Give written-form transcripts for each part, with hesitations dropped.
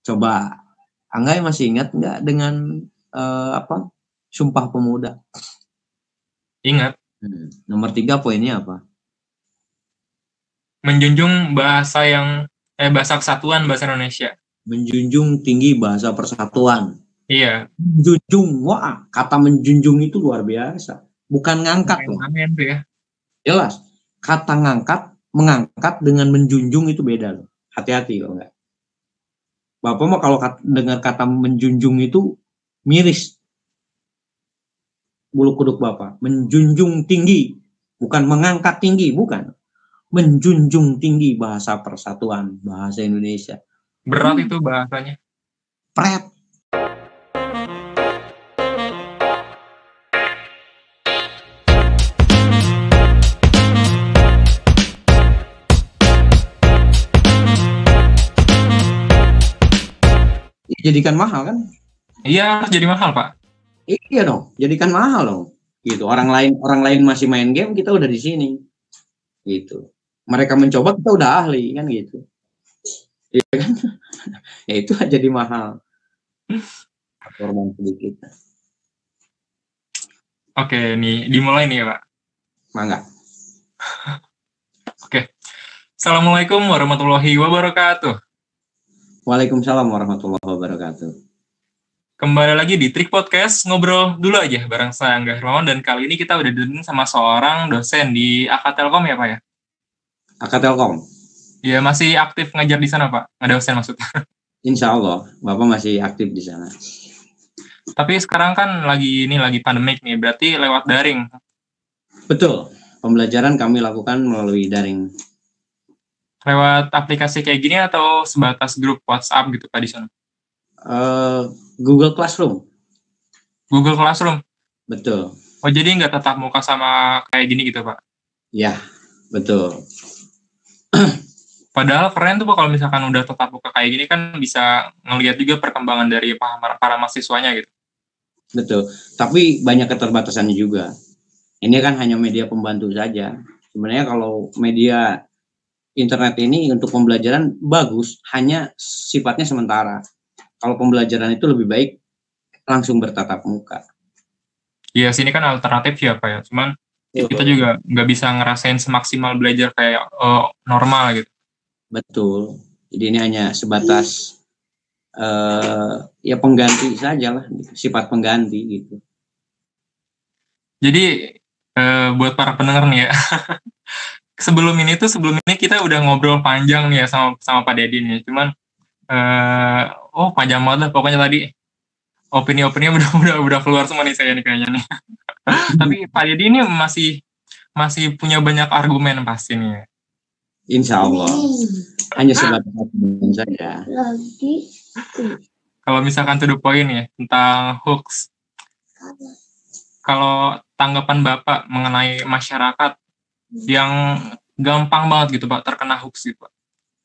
Coba, Anggai masih ingat nggak dengan Sumpah Pemuda? Ingat. Nomor 3 poinnya apa? Menjunjung bahasa kesatuan bahasa Indonesia. Menjunjung tinggi bahasa persatuan. Iya. Menjunjung, wah, kata menjunjung itu luar biasa. Bukan ngangkat loh. Ya. Jelas, kata mengangkat dengan menjunjung itu beda loh. Hati-hati kalau enggak. Bapak mah kalau dengar kata menjunjung itu miris bulu kuduk Bapak. Menjunjung tinggi, bukan mengangkat tinggi, bukan. Menjunjung tinggi bahasa persatuan, bahasa Indonesia. Berat itu bahasanya. Pret. Jadikan mahal kan? Iya, harus jadi mahal, Pak. Iya dong, jadikan mahal dong. Gitu. Orang lain masih main game, kita udah di sini. Gitu. Mereka mencoba, kita udah ahli kan gitu. Iya kan? Ya itu jadi mahal. Korban sedikit. Oke, nih dimulai nih ya, Pak. Mangga. Oke. Assalamualaikum warahmatullahi wabarakatuh. Waalaikumsalam warahmatullahi wabarakatuh. Kembali lagi di Trik Podcast, ngobrol dulu aja bareng saya Angga Hermawan, dan kali ini kita udah didampingi sama seorang dosen di AK Telkom ya, Pak ya? AK Telkom. Iya, masih aktif ngajar di sana, Pak? Dosen maksudnya. Insya Allah, Bapak masih aktif di sana. Tapi sekarang kan lagi pandemik nih, berarti lewat daring. Betul, pembelajaran kami lakukan melalui daring. Lewat aplikasi kayak gini atau sebatas grup WhatsApp gitu, Pak, di sana? Google Classroom. Google Classroom? Betul. Oh, jadi nggak tatap muka sama kayak gini gitu, Pak? Ya, betul. Padahal keren tuh, Pak, kalau misalkan udah tatap muka kayak gini kan bisa ngelihat juga perkembangan dari para mahasiswanya gitu. Betul, tapi banyak keterbatasannya juga. Ini kan hanya media pembantu saja. Sebenarnya kalau media internet ini untuk pembelajaran bagus, hanya sifatnya sementara. Kalau pembelajaran itu lebih baik langsung bertatap muka. Iya, sini kan alternatif ya, Pak ya. Cuman kita juga nggak bisa ngerasain semaksimal belajar kayak normal gitu. Betul. Jadi ini hanya sebatas ya pengganti saja lah, sifat pengganti gitu. Jadi buat para pendengar nih ya, sebelum ini kita udah ngobrol panjang nih ya sama Pak Dedi nih. Cuman panjang banget lah pokoknya tadi. Opini-opininya udah keluar semua nih saya nih kayaknya nih. Tapi Pak Dedi ini masih punya banyak argumen pasti nih. Insya Allah. Hanya sebatas argumen saja. Kalau misalkan to the point ya tentang hoax. Kalau tanggapan Bapak mengenai masyarakat yang gampang banget gitu Pak terkena hoax gitu Pak.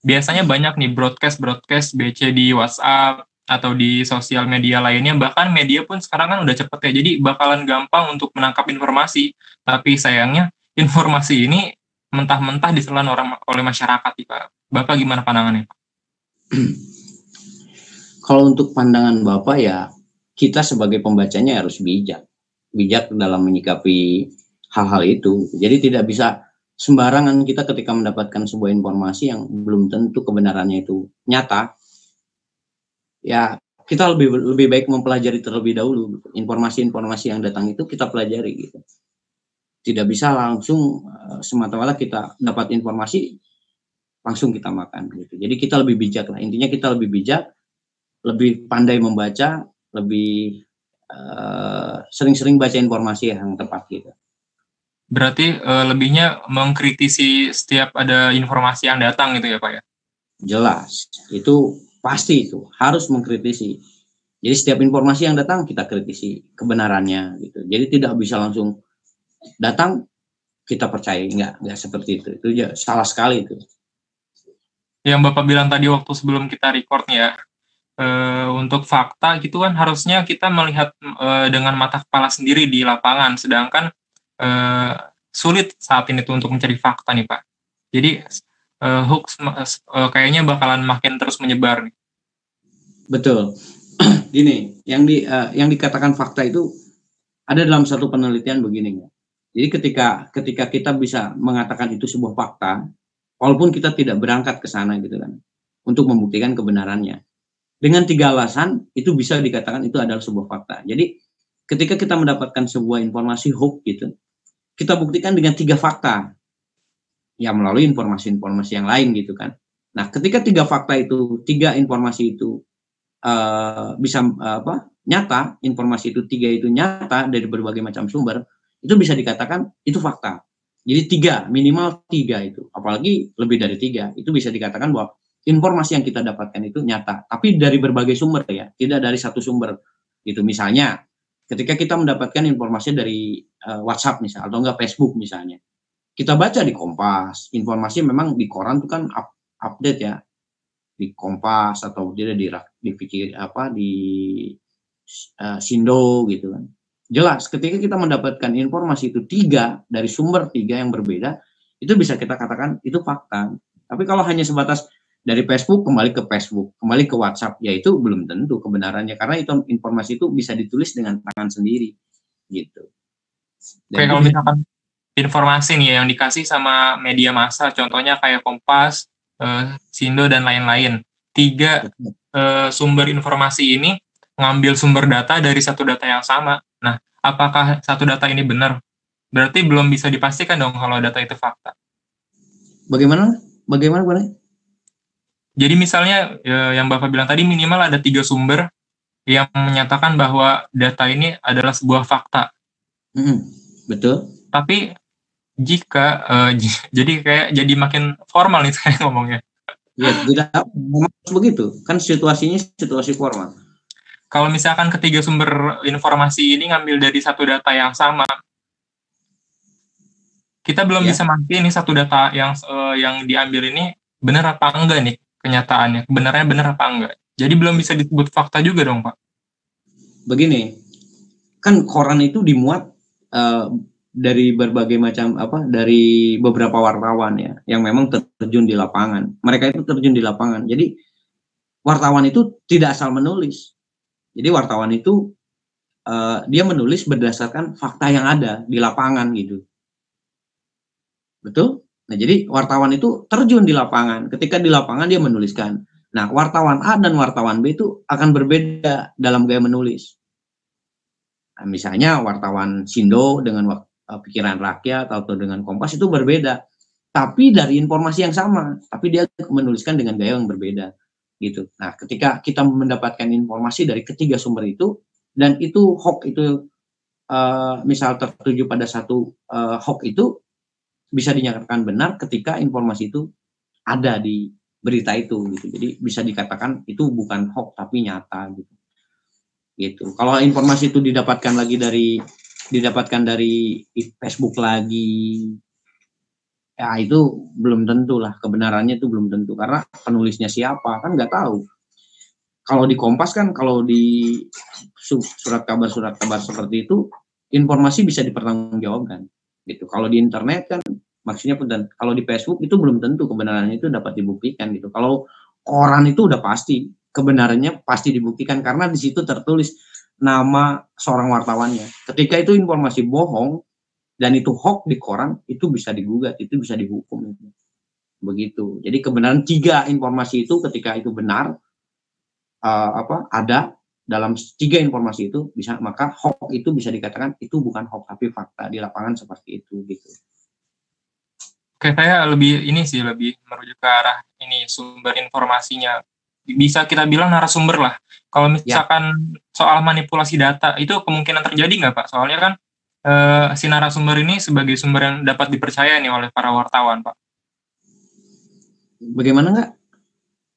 Biasanya banyak nih broadcast BC di WhatsApp atau di sosial media lainnya, bahkan media pun sekarang kan udah cepet ya, jadi bakalan gampang untuk menangkap informasi. Tapi sayangnya informasi ini mentah-mentah diselan oleh masyarakat nih Pak. Bapak gimana pandangannya Pak? Kalau untuk pandangan Bapak ya, kita sebagai pembacanya harus bijak dalam menyikapi hal-hal itu. Jadi tidak bisa sembarangan kita ketika mendapatkan sebuah informasi yang belum tentu kebenarannya itu nyata. Ya, kita lebih baik mempelajari terlebih dahulu informasi-informasi yang datang itu kita pelajari gitu. Tidak bisa langsung semata-mata kita dapat informasi langsung kita makan gitu. Jadi kita lebih bijak lah. Intinya kita lebih bijak, lebih pandai membaca, lebih sering-sering baca informasi yang tepat gitu. Berarti lebihnya mengkritisi setiap ada informasi yang datang gitu ya Pak ya? Jelas, itu pasti itu harus mengkritisi. Jadi setiap informasi yang datang kita kritisi kebenarannya gitu. Jadi tidak bisa langsung datang kita percaya, enggak seperti itu. Itu salah sekali itu. Yang Bapak bilang tadi waktu sebelum kita record ya, untuk fakta gitu kan harusnya kita melihat dengan mata kepala sendiri di lapangan, sedangkan sulit saat ini tuh untuk mencari fakta nih Pak. Jadi hoax kayaknya bakalan makin terus menyebar nih. Betul. Gini, yang dikatakan fakta itu ada dalam satu penelitian begini ya. Jadi ketika kita bisa mengatakan itu sebuah fakta, walaupun kita tidak berangkat ke sana gitu kan, untuk membuktikan kebenarannya. Dengan 3 alasan itu bisa dikatakan itu adalah sebuah fakta. Jadi ketika kita mendapatkan sebuah informasi hoax gitu, kita buktikan dengan 3 fakta. Ya melalui informasi-informasi yang lain gitu kan. Nah, ketika 3 fakta itu, 3 informasi itu bisa nyata, informasi itu 3 itu nyata dari berbagai macam sumber, itu bisa dikatakan itu fakta. Jadi 3, minimal 3 itu. Apalagi lebih dari 3, itu bisa dikatakan bahwa informasi yang kita dapatkan itu nyata, tapi dari berbagai sumber ya, tidak dari satu sumber. Gitu. Misalnya, ketika kita mendapatkan informasi dari WhatsApp misalnya atau enggak Facebook misalnya. Kita baca di Kompas, informasi memang di koran itu kan update ya, di Kompas atau tidak dipikir di Sindo gitu kan. Jelas ketika kita mendapatkan informasi itu 3 dari sumber 3 yang berbeda, itu bisa kita katakan itu fakta. Tapi kalau hanya sebatas dari Facebook kembali ke Facebook, kembali ke WhatsApp, ya itu belum tentu kebenarannya karena itu informasi itu bisa ditulis dengan tangan sendiri gitu. Oke, kalau misalkan informasi nih yang dikasih sama media massa, contohnya kayak Kompas, Sindo dan lain-lain. 3 sumber informasi ini ngambil sumber data dari satu data yang sama. Nah, apakah satu data ini benar? Berarti belum bisa dipastikan dong kalau data itu fakta. Bagaimana? Boleh? Jadi misalnya yang Bapak bilang tadi minimal ada 3 sumber yang menyatakan bahwa data ini adalah sebuah fakta. Betul. Tapi jika jadi makin formal nih saya ngomongnya. Ya, tidak begitu. Kan situasinya situasi formal. Kalau misalkan ketiga sumber informasi ini ngambil dari satu data yang sama, kita belum bisa mastiin nih satu data yang diambil ini benar apa enggak nih kenyataannya, kebenarannya benar apa enggak. Jadi belum bisa disebut fakta juga dong, Pak. Begini, kan koran itu dimuat dari berbagai macam dari beberapa wartawan ya yang memang terjun di lapangan. Mereka itu terjun di lapangan. Jadi wartawan itu tidak asal menulis. Jadi wartawan itu dia menulis berdasarkan fakta yang ada di lapangan gitu. Betul? Nah, jadi wartawan itu terjun di lapangan. Ketika di lapangan dia menuliskan. Nah, wartawan A dan wartawan B itu akan berbeda dalam gaya menulis. Nah, misalnya wartawan Sindo dengan Pikiran Rakyat atau dengan Kompas itu berbeda. Tapi dari informasi yang sama, tapi dia menuliskan dengan gaya yang berbeda. Gitu. Nah, ketika kita mendapatkan informasi dari ketiga sumber itu, dan itu hoax itu misal tertuju pada satu hoax itu, bisa dinyatakan benar ketika informasi itu ada di berita itu gitu. Jadi bisa dikatakan itu bukan hoax tapi nyata gitu. Gitu. Kalau informasi itu didapatkan dari Facebook lagi, ya itu belum tentu lah kebenarannya itu belum tentu karena penulisnya siapa kan nggak tahu. Kalau di Kompas kan kalau di surat kabar seperti itu informasi bisa dipertanggungjawabkan gitu. Kalau di internet kan maksudnya kalau di Facebook itu belum tentu kebenarannya itu dapat dibuktikan gitu. Kalau koran itu udah pasti kebenarannya pasti dibuktikan karena di situ tertulis nama seorang wartawannya. Ketika itu informasi bohong dan itu hoax di koran itu bisa digugat, itu bisa dihukum itu. Begitu. Jadi kebenaran 3 informasi itu ketika itu benar ada dalam 3 informasi itu bisa maka hoax itu bisa dikatakan itu bukan hoax tapi fakta di lapangan seperti itu gitu. Oke, saya lebih merujuk ke arah ini sumber informasinya. Bisa kita bilang narasumber lah. Kalau misalkan soal manipulasi data itu kemungkinan terjadi nggak Pak? Soalnya kan si narasumber ini sebagai sumber yang dapat dipercaya nih oleh para wartawan Pak. Bagaimana nggak?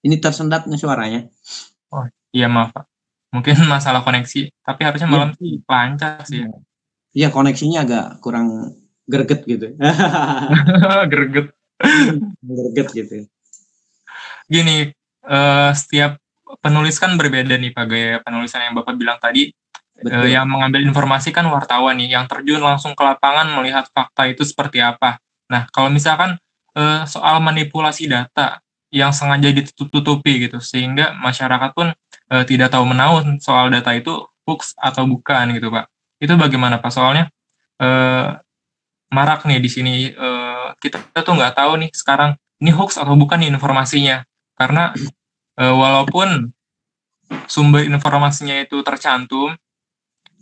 Ini tersendatnya suaranya. Oh iya maaf Pak. Mungkin masalah koneksi. Tapi harusnya malam sih lancar sih. Iya koneksinya agak kurang greget gitu. Greget gitu. Gini, setiap penulis kan berbeda nih Pak gaya penulisan yang Bapak bilang tadi. Yang mengambil informasi kan wartawan nih, yang terjun langsung ke lapangan melihat fakta itu seperti apa. Nah, kalau misalkan soal manipulasi data yang sengaja ditutupi gitu, sehingga masyarakat pun tidak tahu menahu soal data itu hoax atau bukan gitu Pak. Itu bagaimana Pak? Soalnya eh, marak nih di sini, kita tuh nggak tahu nih sekarang ini hoax atau bukan nih informasinya. Karena walaupun sumber informasinya itu tercantum,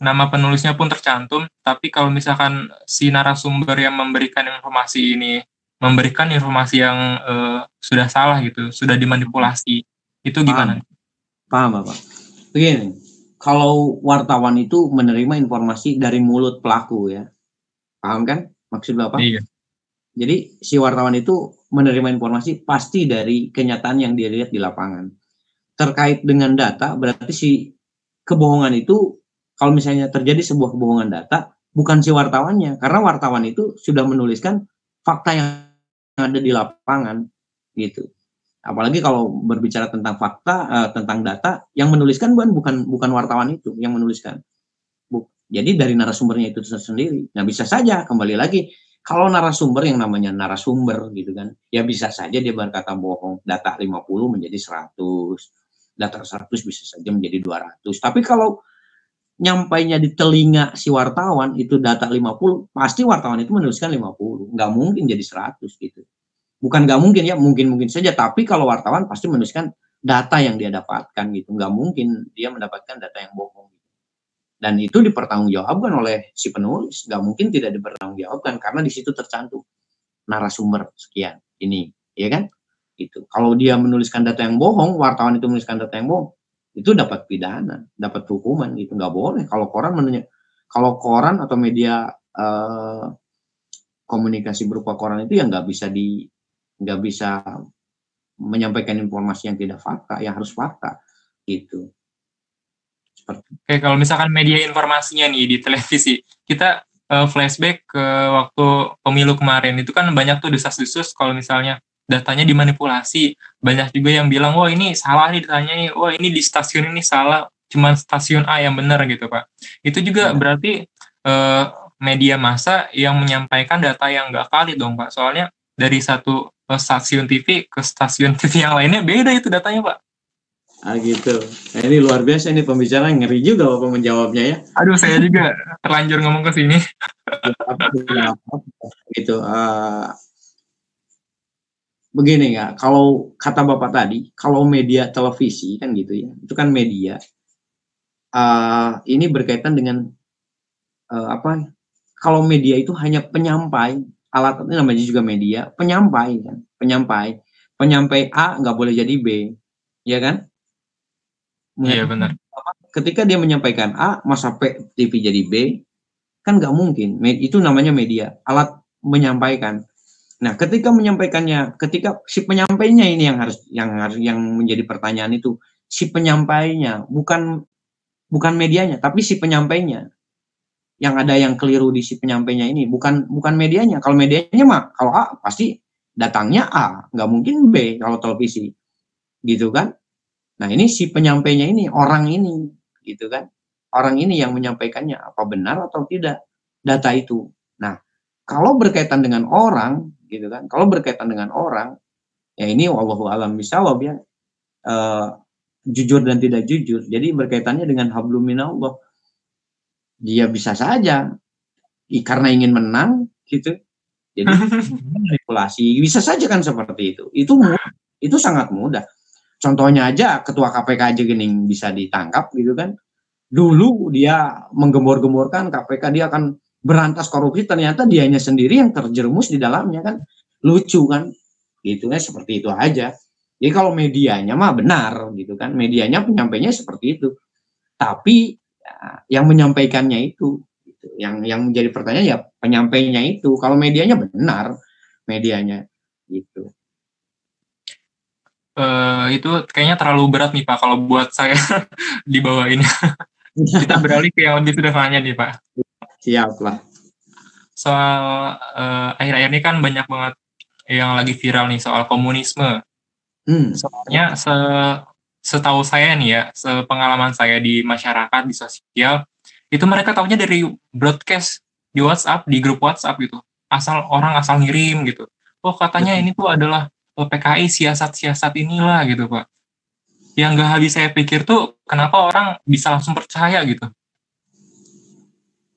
nama penulisnya pun tercantum, tapi kalau misalkan si narasumber yang memberikan informasi ini memberikan informasi yang sudah salah gitu, sudah dimanipulasi, itu gimana? Paham Bapak. Begini, kalau wartawan itu menerima informasi dari mulut pelaku ya, paham kan maksud Bapak? Iya. Jadi si wartawan itu menerima informasi pasti dari kenyataan yang dia lihat di lapangan. Terkait dengan data, berarti si kebohongan itu, kalau misalnya terjadi sebuah kebohongan data, bukan si wartawannya, karena wartawan itu sudah menuliskan fakta yang ada di lapangan, gitu. Apalagi kalau berbicara tentang fakta, tentang data, yang menuliskan bukan wartawan itu yang menuliskan. Jadi dari narasumbernya itu sendiri. Nah bisa saja kembali lagi, kalau narasumber yang namanya narasumber gitu kan, ya bisa saja dia berkata bohong, data 50 menjadi 100, data 100 bisa saja menjadi 200. Tapi kalau nyampainya di telinga si wartawan itu data 50, pasti wartawan itu menuliskan 50. Nggak mungkin jadi 100 gitu. Bukan nggak mungkin ya, mungkin saja. Tapi kalau wartawan pasti menuliskan data yang dia dapatkan gitu. Nggak mungkin dia mendapatkan data yang bohong. Dan itu dipertanggungjawabkan oleh si penulis. Nggak mungkin tidak dipertanggungjawabkan karena di situ tercantum narasumber sekian ini, ya kan? Itu. Kalau dia menuliskan data yang bohong, wartawan itu menuliskan data yang bohong, itu dapat pidana, dapat hukuman gitu. Nggak boleh. Kalau koran atau media komunikasi berupa koran itu yang nggak bisa menyampaikan informasi yang tidak fakta, yang harus fakta gitu. Oke, kalau misalkan media informasinya nih di televisi, kita flashback ke waktu pemilu kemarin, itu kan banyak tuh desas-desus kalau misalnya datanya dimanipulasi. Banyak juga yang bilang, wah ini salah nih datanya nih, wah ini di stasiun ini salah, cuman stasiun A yang benar gitu Pak. Itu juga berarti media massa yang menyampaikan data yang nggak valid dong Pak. Soalnya dari satu stasiun TV ke stasiun TV yang lainnya beda itu datanya Pak. Gitu. Nah, ini luar biasa, ini pembicaraan ngeri juga Bapak menjawabnya ya. Aduh, saya juga terlanjur ngomong ke sini. Gitu. Begini ya, kalau kata Bapak tadi, kalau media televisi kan gitu ya, itu kan media. Ini berkaitan dengan apa? Kalau media itu hanya penyampai, alat ini namanya juga media, penyampai kan, penyampai A nggak boleh jadi B, ya kan? Iya benar. Ketika dia menyampaikan A, masa TV jadi B, kan nggak mungkin. Itu namanya media, alat menyampaikan. Nah, ketika menyampaikannya, ketika si penyampainya ini yang menjadi pertanyaan itu, si penyampainya bukan medianya, tapi si penyampainya. Yang ada yang keliru di si penyampainya ini, bukan medianya. Kalau medianya mah, kalau A pasti datangnya A, nggak mungkin B kalau televisi, gitu kan? Nah, ini si penyampainya ini, orang ini, gitu kan? Orang ini yang menyampaikannya, apa benar atau tidak data itu. Nah, kalau berkaitan dengan orang, gitu kan? Kalau berkaitan dengan orang, ya ini wallahu alam bisawab ya, jujur dan tidak jujur. Jadi berkaitannya dengan hablum minallah. Dia bisa saja karena ingin menang, gitu. Jadi manipulasi, bisa saja kan seperti itu. Itu sangat mudah. Contohnya aja ketua KPK aja gini bisa ditangkap gitu kan. Dulu dia menggembor-gemborkan KPK dia akan berantas korupsi, ternyata dianya sendiri yang terjerumus di dalamnya kan. Lucu kan. Gitu kan, seperti itu aja. Jadi kalau medianya mah benar gitu kan. Medianya penyampainya seperti itu. Tapi ya, yang menyampaikannya itu gitu. Yang menjadi pertanyaan ya penyampainya itu. Kalau medianya benar, medianya gitu. Itu kayaknya terlalu berat nih Pak kalau buat saya dibawain. Kita beralih ke yang lebih sederhananya nih Pak. Siap lah. Soal akhir-akhir ini kan banyak banget yang lagi viral nih soal komunisme. Soalnya setahu saya nih ya, sepengalaman saya di masyarakat, di sosial, itu mereka taunya dari broadcast di WhatsApp, di grup WhatsApp gitu. Orang asal ngirim gitu. Oh katanya ini tuh adalah PKI siasat-siasat inilah gitu Pak. yang gak habis saya pikir tuh kenapa orang bisa langsung percaya gitu.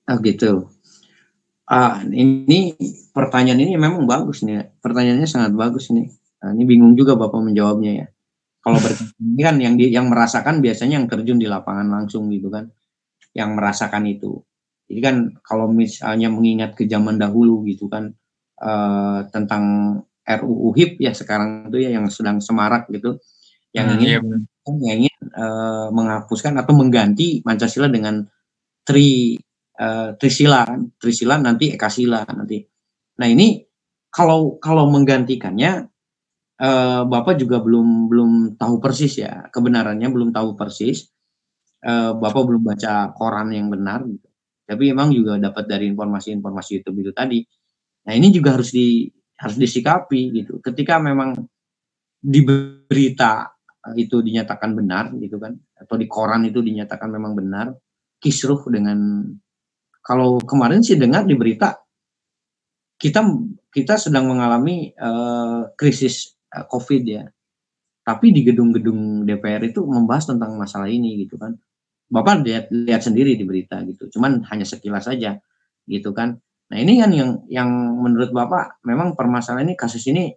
Oh gitu. Ini pertanyaan ini memang bagus nih. Pertanyaannya sangat bagus nih. Ini bingung juga Bapak menjawabnya ya. Kalau ini kan yang merasakan biasanya yang terjun di lapangan langsung gitu kan, yang merasakan itu. Jadi kan kalau misalnya mengingat ke zaman dahulu gitu kan, tentang RUU HIP ya sekarang itu ya yang sedang semarak gitu, yang Iya ingin benar. menghapuskan atau mengganti Pancasila dengan Trisila, Trisila nanti Ekasila nanti. Nah ini kalau menggantikannya, Bapak juga belum tahu persis ya kebenarannya, belum tahu persis. Bapak belum baca koran yang benar gitu. Tapi emang juga dapat dari informasi-informasi YouTube itu tadi. Nah ini juga harus disikapi gitu. Ketika memang di berita itu dinyatakan benar gitu kan, atau di koran itu dinyatakan memang benar, kisruh dengan, kalau kemarin sih dengar di berita kita kita sedang mengalami krisis COVID ya. Tapi di gedung-gedung DPR itu membahas tentang masalah ini gitu kan. Bapak lihat sendiri di berita gitu. Cuman hanya sekilas saja gitu kan. Nah, ini kan yang menurut Bapak memang permasalahan ini, kasus ini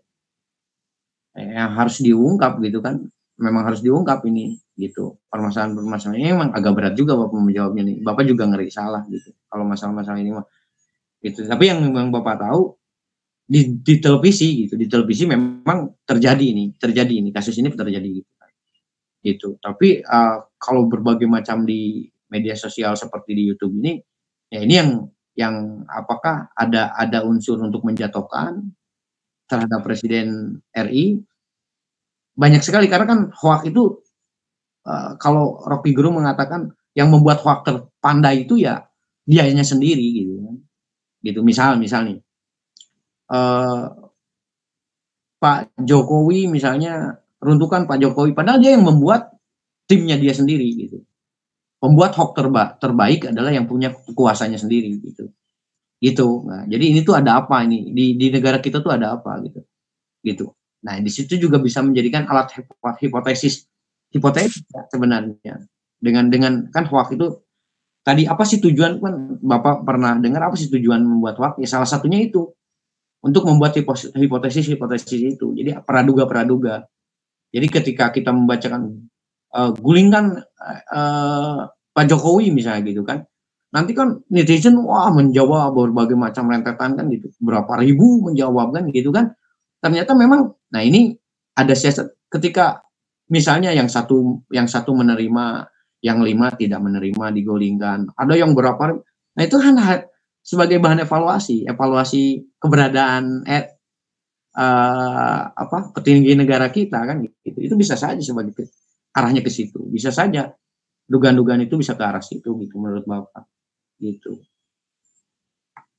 yang harus diungkap gitu kan. Memang harus diungkap ini gitu. Permasalahan-permasalahan ini memang agak berat juga Bapak menjawabnya nih. Bapak juga ngeri salah gitu. Kalau masalah-masalah ini mah gitu. Tapi yang memang Bapak tahu di televisi gitu, di televisi memang terjadi ini kasus ini terjadi gitu. Tapi kalau berbagai macam di media sosial seperti di YouTube ini, ya ini yang apakah ada unsur untuk menjatuhkan terhadap Presiden RI, banyak sekali karena kan hoax itu, kalau Rocky Gerung mengatakan yang membuat hoax terpandai itu ya dianya sendiri gitu kan. Gitu misal nih, Pak Jokowi misalnya, runtuhkan Pak Jokowi, padahal dia yang membuat timnya dia sendiri gitu. Pembuat hoax terbaik adalah yang punya kuasanya sendiri gitu. Gitu. Nah, jadi ini tuh ada apa ini di negara kita tuh ada apa gitu. Gitu. Nah, di situ juga bisa menjadikan alat hipotesis sebenarnya. Dengan kan hoax itu tadi apa sih tujuan, kan Bapak pernah dengar apa sih tujuan membuat hoax? Ya salah satunya itu untuk membuat hipotesis itu. Jadi praduga. Jadi ketika kita membacakan, gulingkan Pak Jokowi misalnya gitu kan, nanti kan netizen wah menjawab berbagai macam rentetan kan gitu, berapa ribu menjawab kan gitu kan, ternyata memang, nah ini ada siasat ketika misalnya yang satu menerima, yang 5 tidak menerima, digolingkan, ada yang berapa, nah itu kan sebagai bahan evaluasi keberadaan petinggi negara kita kan gitu. Itu bisa saja sebagai arahnya ke situ. Bisa saja dugaan-dugaan itu bisa ke arah situ gitu menurut Bapak. Gitu.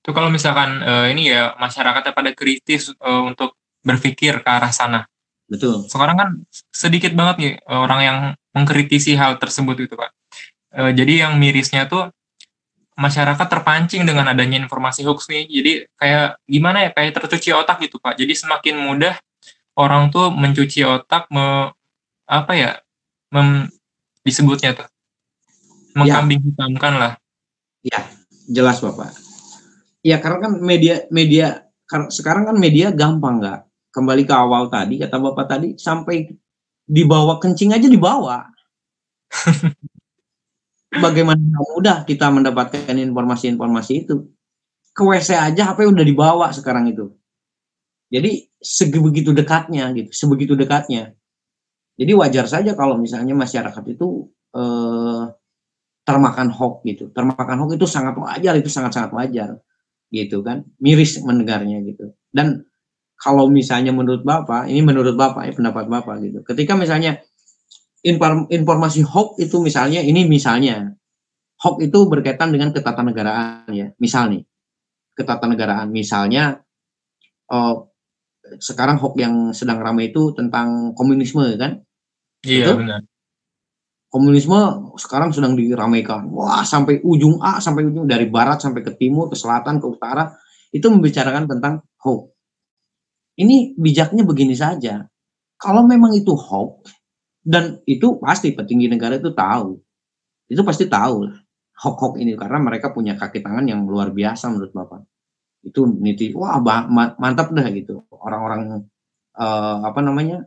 Itu kalau misalkan ini ya masyarakatnya pada kritis untuk berpikir ke arah sana. Betul. Sekarang kan sedikit banget nih orang yang mengkritisi hal tersebut gitu Pak. Jadi yang mirisnya tuh masyarakat terpancing dengan adanya informasi hoax nih. Jadi kayak gimana ya, kayak tercuci otak gitu Pak. Jadi semakin mudah orang tuh mencuci otak, apa ya, disebutnya tuh Ya, mengkambing hitamkan lah. ya, jelas Bapak. Ya karena kan media sekarang kan media gampang nggak? Kembali ke awal tadi kata Bapak tadi, sampai dibawa kencing aja dibawa. Bagaimana mudah kita mendapatkan informasi-informasi itu. Ke WC aja HP udah dibawa sekarang itu. Jadi sebegitu dekatnya gitu, sebegitu dekatnya. Jadi wajar saja kalau misalnya masyarakat itu termakan hoax gitu. Termakan hoax itu sangat wajar, itu sangat-sangat wajar gitu kan. Miris mendengarnya gitu. Dan kalau misalnya menurut Bapak, ini menurut Bapak ya, pendapat Bapak gitu. Ketika misalnya informasi hoax itu misalnya hoax itu berkaitan dengan ketatanegaraan ya. Misal nih, ketatanegaraan misalnya, oh, sekarang hoax yang sedang ramai itu tentang komunisme kan? Iya Betul? benar. Komunisme sekarang sedang diramaikan. Wah, sampai ujung sampai ujung, dari barat sampai ke timur, ke selatan, ke utara, itu membicarakan tentang hoax. Ini bijaknya begini saja. Kalau memang itu hoax, Dan itu pasti petinggi negara itu tahu. Itu pasti tahu lah hoax-hoax ini, karena mereka punya kaki tangan yang luar biasa menurut Bapak. Itu niti, wah mantap dah gitu. Orang-orang apa namanya?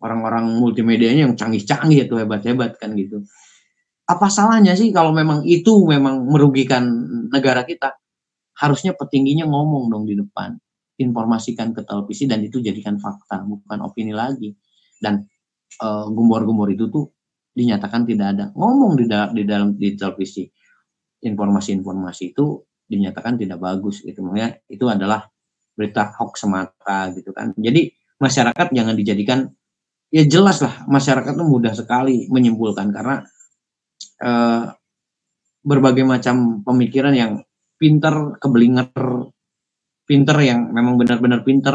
Orang-orang multimedianya yang canggih-canggih itu hebat-hebat kan gitu. Apa salahnya sih kalau memang itu memang merugikan negara kita? Harusnya petingginya ngomong dong di depan, informasikan ke televisi dan itu jadikan fakta, bukan opini lagi. Dan gumor-gumor itu tuh dinyatakan tidak ada. Ngomong di televisi, informasi-informasi itu dinyatakan tidak bagus gitu. Makanya itu adalah berita hoax semata gitu kan. Jadi masyarakat jangan dijadikan, ya jelas lah masyarakat itu mudah sekali menyimpulkan karena berbagai macam pemikiran yang pinter, kebelinger, pinter yang memang benar-benar pinter,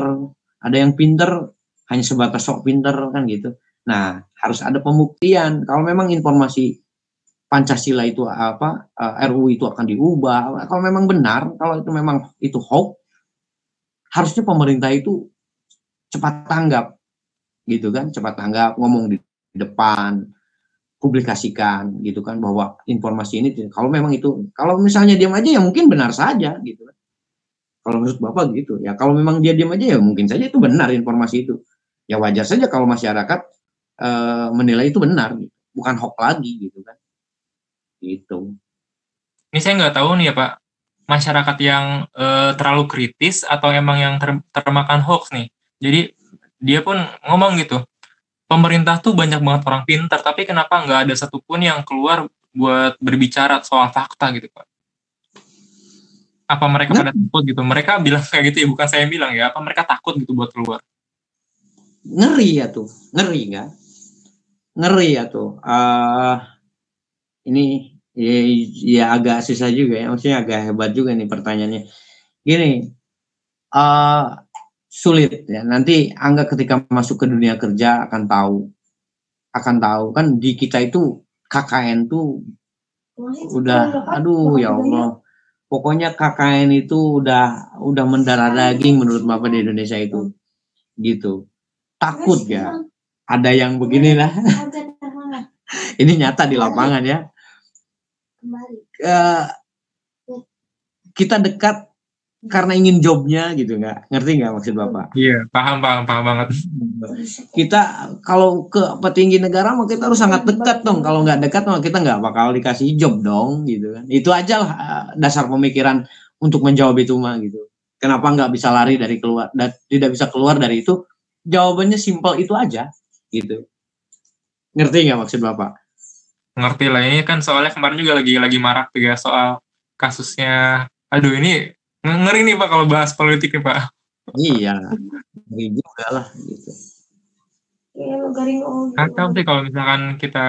ada yang pinter hanya sebatas sok pinter kan gitu. Nah, harus ada pembuktian. Kalau memang informasi Pancasila itu apa, RUU itu akan diubah, kalau memang benar, kalau itu memang itu hoax, harusnya pemerintah itu cepat tanggap, gitu kan, cepat tanggap, ngomong di depan, publikasikan, gitu kan, bahwa informasi ini, kalau memang itu, kalau misalnya diam aja ya mungkin benar saja, gitu kan. Kalau menurut Bapak gitu, ya kalau memang dia diam aja ya mungkin saja itu benar informasi itu. Ya wajar saja kalau masyarakat menilai itu benar, gitu. Bukan hoax lagi, gitu kan. Gitu. Ini saya nggak tahu nih ya Pak, masyarakat yang terlalu kritis atau emang yang termakan hoax nih. Jadi dia pun ngomong gitu, pemerintah tuh banyak banget orang pintar, tapi kenapa nggak ada satupun yang keluar buat berbicara soal fakta gitu Pak? Apa mereka pada takut gitu? Mereka bilang kayak gitu ya, bukan saya yang bilang ya, apa mereka takut gitu buat keluar? Ngeri ya tuh, ngeri kan? Ngeri ya tuh. Ini ya agak susah juga ya, maksudnya agak hebat juga nih pertanyaannya. Gini, sulit ya. Nanti Angga ketika masuk ke dunia kerja akan tahu kan di kita itu KKN tuh udah, aduh ya Allah, pokoknya KKN itu udah mendarah daging menurut Bapak di Indonesia itu, gitu. Takut ya, ada yang beginilah. Ini nyata di lapangan ya. Kita dekat karena ingin jobnya gitu, ngerti nggak maksud Bapak? Iya, paham banget. Kita kalau ke petinggi negara mah kita harus sangat dekat dong. Kalau nggak dekat mah kita nggak bakal dikasih job dong gitu kan. Itu aja lah dasar pemikiran untuk menjawab itu mah gitu. Kenapa nggak bisa lari dari keluar dan tidak bisa keluar dari itu? Jawabannya simpel itu aja gitu. Ngerti nggak maksud Bapak? Ngerti lah, ini kan soalnya kemarin juga lagi marak tuh ya soal kasusnya. Aduh, ini ngeri nih Pak kalau bahas politik nih Pak. Iya, ngeri juga lah gitu. Kacau sih kalau misalkan kita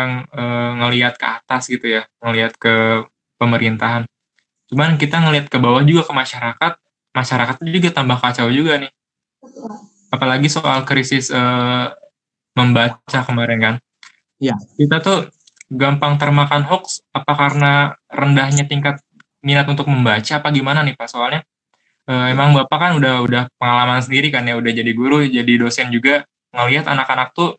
ngelihat ke atas gitu ya, ngelihat ke pemerintahan. Cuman kita ngelihat ke bawah juga ke masyarakat juga tambah kacau juga nih. Apalagi soal krisis membaca kemarin kan. Ya. Kita tuh gampang termakan hoax, apa karena rendahnya tingkat minat untuk membaca apa gimana nih Pak? Soalnya emang Bapak kan udah pengalaman sendiri kan ya, udah jadi guru, jadi dosen juga, ngelihat anak-anak tuh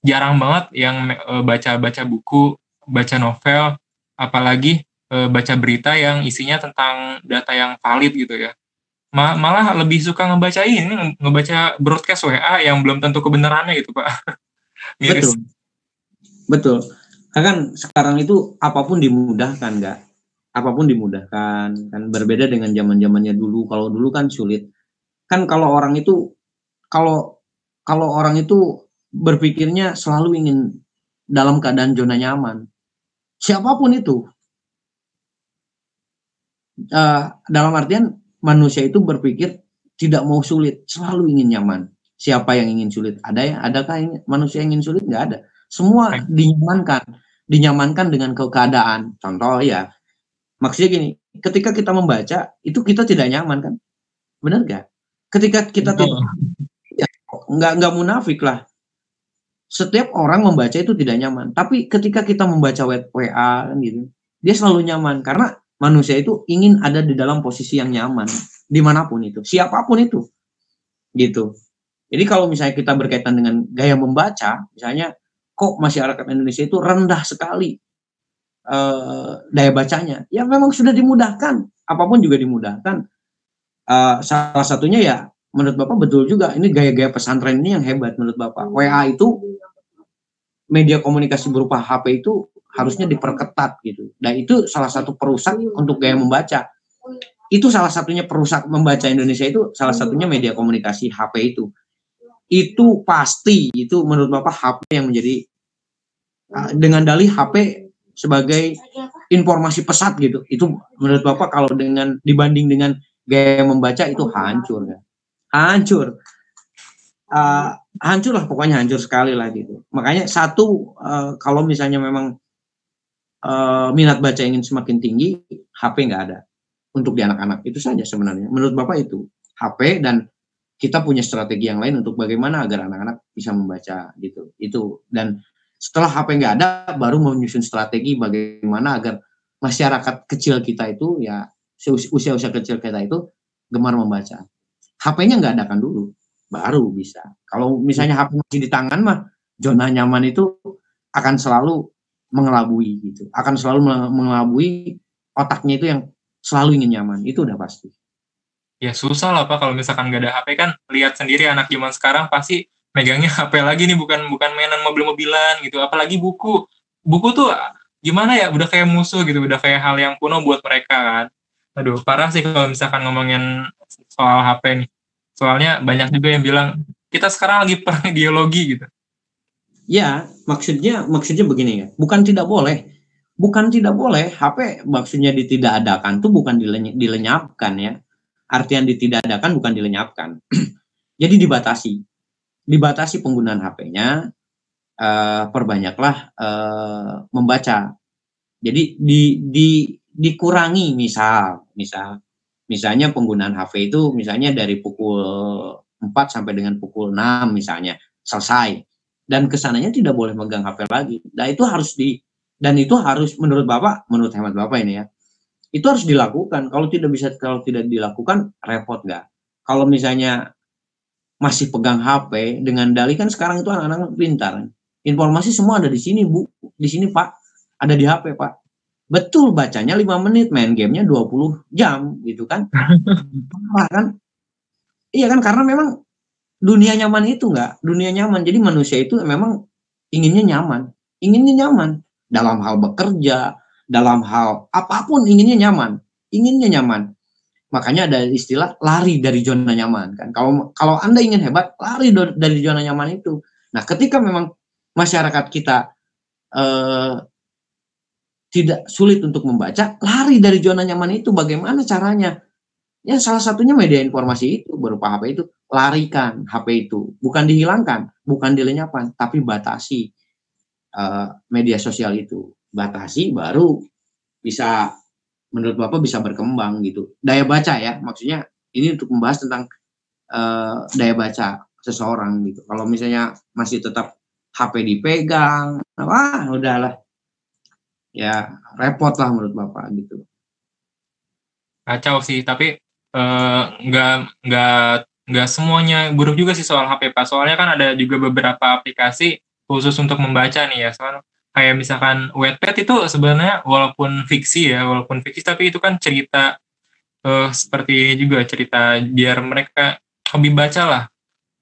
jarang banget yang baca buku, baca novel, apalagi baca berita yang isinya tentang data yang valid gitu ya. Malah lebih suka ngebaca broadcast WA yang belum tentu kebenarannya gitu Pak. Miris. Betul. Kan sekarang itu apapun dimudahkan, nggak? Apapun dimudahkan, kan berbeda dengan zaman-zamannya dulu. Kalau dulu kan sulit. Kan kalau orang itu berpikirnya selalu ingin dalam keadaan zona nyaman. Siapapun itu. Dalam artian manusia itu berpikir tidak mau sulit, selalu ingin nyaman. Siapa yang ingin sulit? Adakah manusia yang ingin sulit? Nggak ada. Semua dinyamankan dengan keadaan. Contoh ya, maksudnya gini, ketika kita membaca itu kita tidak nyaman kan, benar nggak? Ketika kita nggak munafik lah. Setiap orang membaca itu tidak nyaman, tapi ketika kita membaca WA kan gitu, dia selalu nyaman karena manusia itu ingin ada di dalam posisi yang nyaman dimanapun itu, siapapun itu, gitu. Jadi kalau misalnya kita berkaitan dengan gaya membaca, misalnya kok masyarakat Indonesia itu rendah sekali daya bacanya. Ya memang sudah dimudahkan, apapun juga dimudahkan. Salah satunya ya menurut Bapak betul juga, ini gaya-gaya pesantren ini yang hebat menurut Bapak. WA itu, media komunikasi berupa HP itu harusnya diperketat gitu. Dan itu salah satu perusak untuk gaya membaca. Itu salah satunya perusak membaca Indonesia, itu salah satunya media komunikasi HP itu. Itu pasti, itu menurut Bapak HP yang menjadi, dengan dalih HP sebagai informasi pesat gitu. Itu menurut Bapak kalau dibanding dengan gaya membaca itu hancur ya. Hancur. Hancur lah, pokoknya hancur sekali lah gitu. Makanya satu, kalau misalnya memang minat baca ingin semakin tinggi, HP nggak ada untuk di anak-anak. Itu saja sebenarnya menurut Bapak, itu HP, dan kita punya strategi yang lain untuk bagaimana agar anak-anak bisa membaca gitu. Itu, dan setelah HP nggak ada, baru menyusun strategi bagaimana agar masyarakat kecil kita itu, ya usia-usia kecil kita itu gemar membaca. HP-nya nggak adakan dulu, baru bisa. Kalau misalnya HP masih di tangan mah, zona nyaman itu akan selalu mengelabui gitu, akan selalu mengelabui otaknya itu yang selalu ingin nyaman, itu udah pasti. Ya susah lah Pak, kalau misalkan nggak ada HP kan, lihat sendiri anak zaman sekarang pasti megangnya HP lagi nih, bukan mainan mobil-mobilan gitu, apalagi buku tuh gimana ya, udah kayak musuh gitu, udah kayak hal yang kuno buat mereka kan. Aduh, parah sih kalau misalkan ngomongin soal HP nih. Soalnya banyak juga yang bilang, kita sekarang lagi perang ideologi gitu. Ya, maksudnya begini ya, bukan tidak boleh HP, maksudnya ditidakadakan tuh bukan dilenyapkan ya. Artian ditidakadakan bukan dilenyapkan. Jadi dibatasi penggunaan HP-nya, perbanyaklah membaca. Jadi dikurangi, misalnya penggunaan HP itu misalnya dari pukul 4 sampai dengan pukul 6 misalnya, selesai. Dan kesananya tidak boleh megang HP lagi. Dan itu harus menurut hemat Bapak ini ya, itu harus dilakukan. Kalau tidak dilakukan, repot nggak? Kalau misalnya masih pegang HP dengan dalih, kan sekarang itu anak-anak pintar. Informasi semua ada di sini, Bu. Di sini, Pak. Ada di HP, Pak. Betul, bacanya 5 menit, main gamenya 20 jam, gitu kan. Kan? Iya kan, karena memang dunia nyaman itu enggak. Dunia nyaman. Jadi manusia itu memang inginnya nyaman. Inginnya nyaman. Dalam hal bekerja, dalam hal apapun inginnya nyaman. Makanya ada istilah lari dari zona nyaman kan. Kalau Anda ingin hebat, lari dari zona nyaman itu. Nah, ketika memang masyarakat kita tidak sulit untuk membaca, lari dari zona nyaman itu, bagaimana caranya? Ya salah satunya media informasi itu berupa HP itu. Larikan HP itu, bukan dihilangkan, bukan dilenyapkan, tapi batasi media sosial itu. Batasi, baru bisa, menurut Bapak bisa berkembang gitu. Daya baca ya, maksudnya ini untuk membahas tentang daya baca seseorang gitu. Kalau misalnya masih tetap HP dipegang, wah udahlah, ya repot lah menurut Bapak gitu. Kacau sih, tapi nggak semuanya buruk juga sih soal HP Pak. Soalnya kan ada juga beberapa aplikasi khusus untuk membaca nih ya. Soalnya kayak misalkan Wattpad itu sebenarnya walaupun fiksi, tapi itu kan cerita seperti ini juga, cerita biar mereka hobi baca lah.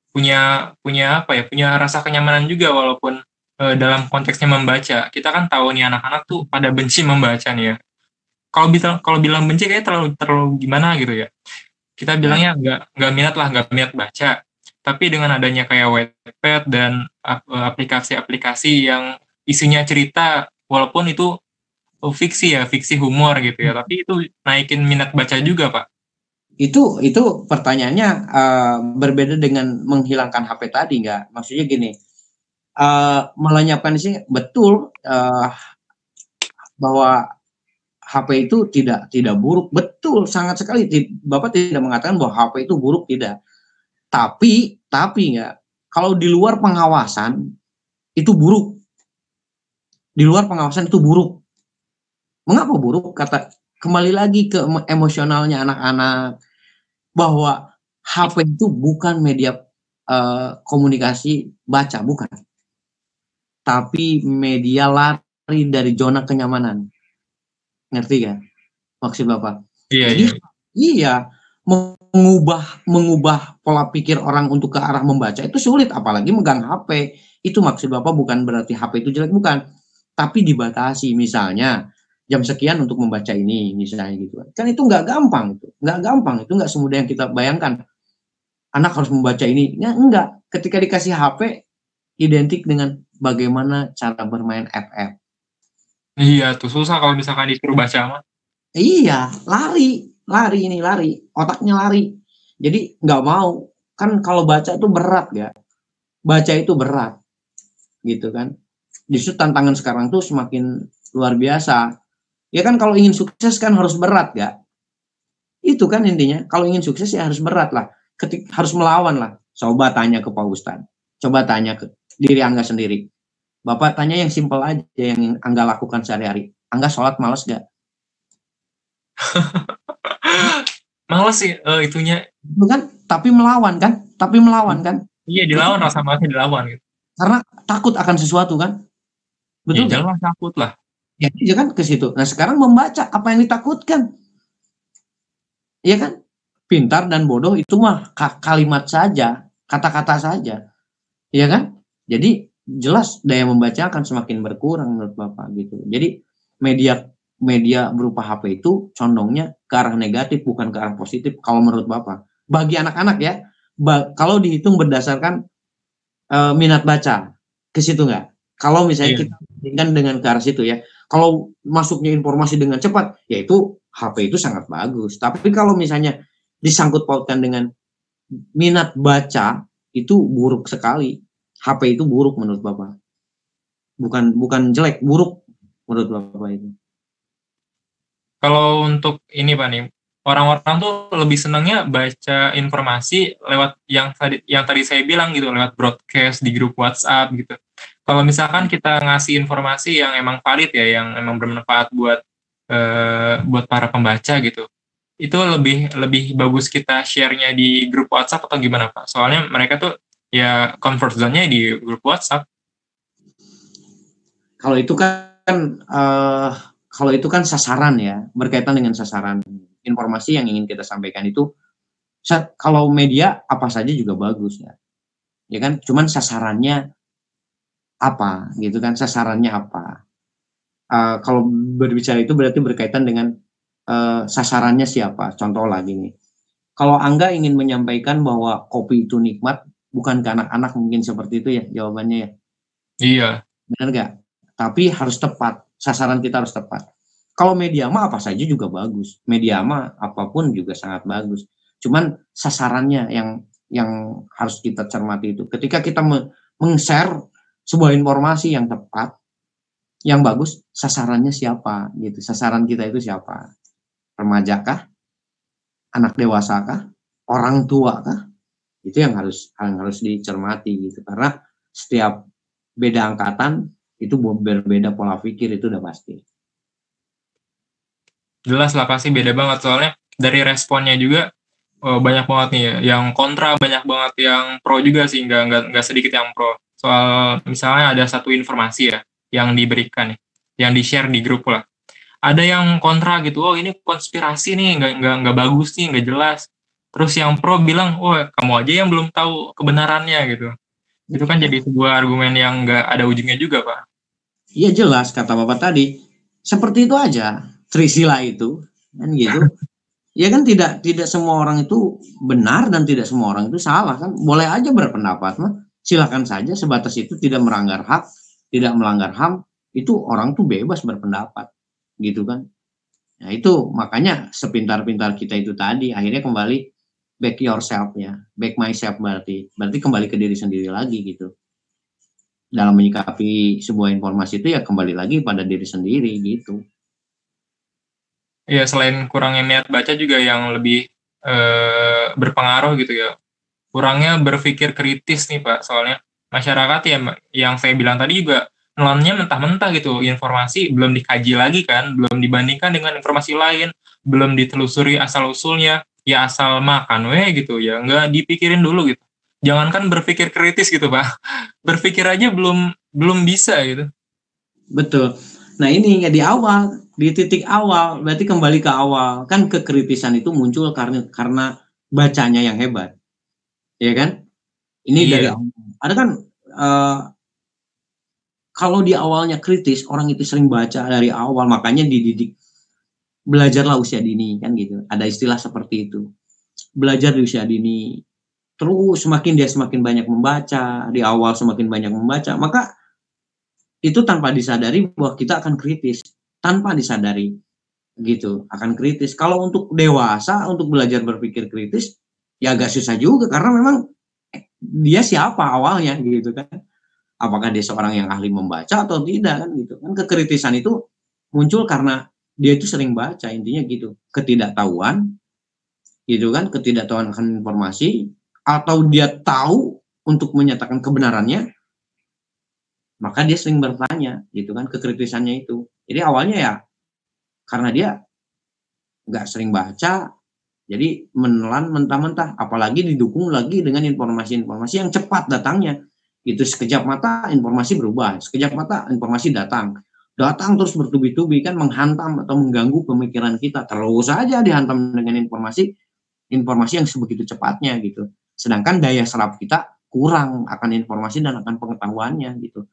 Punya apa ya? Punya rasa kenyamanan juga walaupun dalam konteksnya membaca. Kita kan tahu nih anak-anak tuh pada benci membaca nih ya. Kalau bilang benci kayak terlalu gimana gitu ya. Kita bilangnya nggak minat baca. Tapi dengan adanya kayak Wattpad dan aplikasi-aplikasi yang isinya cerita, walaupun itu fiksi humor gitu ya, tapi itu naikin minat baca juga Pak. Itu pertanyaannya berbeda dengan menghilangkan HP tadi, nggak? Maksudnya gini, melenyapkan sih betul, bahwa HP itu tidak buruk, betul, sangat sekali. Bapak tidak mengatakan bahwa HP itu buruk, tidak. Tapi nggak, kalau di luar pengawasan itu buruk. Di luar pengawasan itu buruk. Mengapa buruk? Kembali lagi ke emosionalnya anak-anak, bahwa HP itu bukan media komunikasi baca, bukan. tapi media lari dari zona kenyamanan. Ngerti gak maksud Bapak? Jadi iya, mengubah pola pikir orang untuk ke arah membaca itu sulit, apalagi megang HP. Itu maksud Bapak bukan berarti HP itu jelek, bukan. Tapi dibatasi, misalnya jam sekian untuk membaca ini, misalnya gitu. Kan itu nggak gampang, itu nggak semudah yang kita bayangkan. Anak harus membaca ini, ya enggak. Ketika dikasih HP, identik dengan bagaimana cara bermain FF. Iya tuh, susah kalau misalkan disuruh baca mah. Iya, lari, otaknya lari. Jadi nggak mau, kan kalau baca itu berat ya, baca itu berat, gitu kan. Justru tantangan sekarang tuh semakin luar biasa. Ya kan kalau ingin sukses kan harus berat ya. Itu kan intinya, kalau ingin sukses ya harus berat lah. Harus melawan lah. Coba tanya ke Pak Ustadz, coba tanya ke diri Angga sendiri. Bapak tanya yang simpel aja yang Angga lakukan sehari-hari. Angga sholat malas gak? Males sih itunya. Bukan, tapi melawan kan? Iya, dilawan, rasa malasnya dilawan gitu. Karena takut akan sesuatu kan? Betul ya, jelas takut lah. Ya kan ke situ. Nah, sekarang membaca apa yang ditakutkan. Iya kan? Pintar dan bodoh itu mah kalimat saja, kata-kata saja. Iya kan? Jadi jelas daya membaca akan semakin berkurang menurut Bapak gitu. Jadi media berupa HP itu condongnya ke arah negatif bukan ke arah positif kalau menurut Bapak. Bagi anak-anak ya, kalau dihitung berdasarkan minat baca, ke situ nggak? Kalau misalnya kita bandingkan dengan ke arah situ ya, kalau masuknya informasi dengan cepat, yaitu HP itu sangat bagus. Tapi kalau misalnya disangkut pautkan dengan minat baca, itu buruk sekali. HP itu buruk menurut Bapak. Bukan jelek, buruk menurut Bapak itu. Kalau untuk ini Pak nih, orang-orang tuh lebih senangnya baca informasi lewat yang tadi saya bilang gitu, lewat broadcast di grup WhatsApp gitu. Kalau misalkan kita ngasih informasi yang emang valid ya, yang emang bermanfaat buat para pembaca gitu, itu lebih bagus kita share-nya di grup WhatsApp atau gimana Pak? Soalnya mereka tuh ya comfort zone-nya di grup WhatsApp. Kalau itu kan sasaran ya, berkaitan dengan sasaran informasi yang ingin kita sampaikan itu. Kalau media apa saja juga bagus ya kan, cuman sasarannya apa gitu kan, sasarannya apa. Kalau berbicara itu berarti berkaitan dengan sasarannya siapa. Contoh lagi nih, kalau Angga ingin menyampaikan bahwa kopi itu nikmat, bukan ke anak-anak mungkin seperti itu ya jawabannya ya. Iya. Benar nggak? Tapi harus tepat, sasaran kita harus tepat. Kalau media mah apa saja juga bagus, media mah apapun juga sangat bagus. Cuman sasarannya yang harus kita cermati itu. Ketika kita meng-share sebuah informasi yang tepat, yang bagus, sasarannya siapa gitu. Sasaran kita itu siapa? Remaja kah? Anak dewasa kah? Orang tua kah? Itu yang harus dicermati gitu. Karena setiap beda angkatan itu berbeda pola pikir, itu udah pasti. Jelas lah, pasti beda banget, soalnya dari responnya juga banyak banget nih ya. Yang kontra banyak banget, yang pro juga sih, nggak sedikit yang pro. Soal misalnya ada satu informasi ya yang diberikan nih, yang di-share di grup lah. Ada yang kontra gitu, oh ini konspirasi nih, nggak bagus nih, nggak jelas. Terus yang pro bilang, oh kamu aja yang belum tahu kebenarannya gitu. Itu kan jadi sebuah argumen yang nggak ada ujungnya juga, Pak. Iya jelas, kata Bapak tadi. Seperti itu aja, Trisila itu, kan gitu. Ya kan tidak semua orang itu benar dan tidak semua orang itu salah kan. Boleh aja berpendapat mah, silakan saja, sebatas itu tidak melanggar hak, tidak melanggar HAM, itu orang tuh bebas berpendapat, gitu kan. Nah itu makanya sepintar-pintar kita itu tadi, akhirnya kembali back yourself ya, back myself berarti kembali ke diri sendiri lagi gitu. Dalam menyikapi sebuah informasi itu ya kembali lagi pada diri sendiri gitu. Iya, selain kurangnya niat baca juga yang lebih berpengaruh gitu ya. Kurangnya berpikir kritis nih Pak, soalnya masyarakat ya yang saya bilang tadi juga nelannya mentah-mentah gitu, informasi belum dikaji lagi kan, belum dibandingkan dengan informasi lain, belum ditelusuri asal-usulnya, ya asal makan gitu ya, nggak dipikirin dulu gitu. Jangankan berpikir kritis gitu Pak, berpikir aja belum belum bisa gitu. Betul. Nah ini ya di awal, di titik awal, berarti kembali ke awal. Kan kekritisan itu muncul karena bacanya yang hebat, ya kan? Ini dari Iya. awal. Ada kan kalau di awalnya kritis, orang itu sering baca dari awal, makanya dididik belajarlah usia dini kan gitu. Ada istilah seperti itu. Belajar di usia dini. Terus semakin dia semakin banyak membaca, di awal semakin banyak membaca, maka itu tanpa disadari bahwa kita akan kritis, tanpa disadari gitu, akan kritis. Kalau untuk dewasa, untuk belajar berpikir kritis, ya agak susah juga karena memang dia siapa awalnya gitu kan. Apakah dia seorang yang ahli membaca atau tidak kan gitu. Kan kekritisan itu muncul karena dia itu sering baca, intinya gitu. Ketidaktahuan gitu kan, ketidaktahuan akan informasi, atau dia tahu untuk menyatakan kebenarannya, maka dia sering bertanya gitu kan, kekritisannya itu. Jadi awalnya ya karena dia nggak sering baca, jadi menelan mentah-mentah, apalagi didukung lagi dengan informasi-informasi yang cepat datangnya. Itu sekejap mata informasi berubah, sekejap mata informasi datang terus bertubi-tubi kan, menghantam atau mengganggu pemikiran kita, terus saja dihantam dengan informasi yang sebegitu cepatnya gitu. Sedangkan daya serap kita kurang akan informasi dan akan pengetahuannya gitu.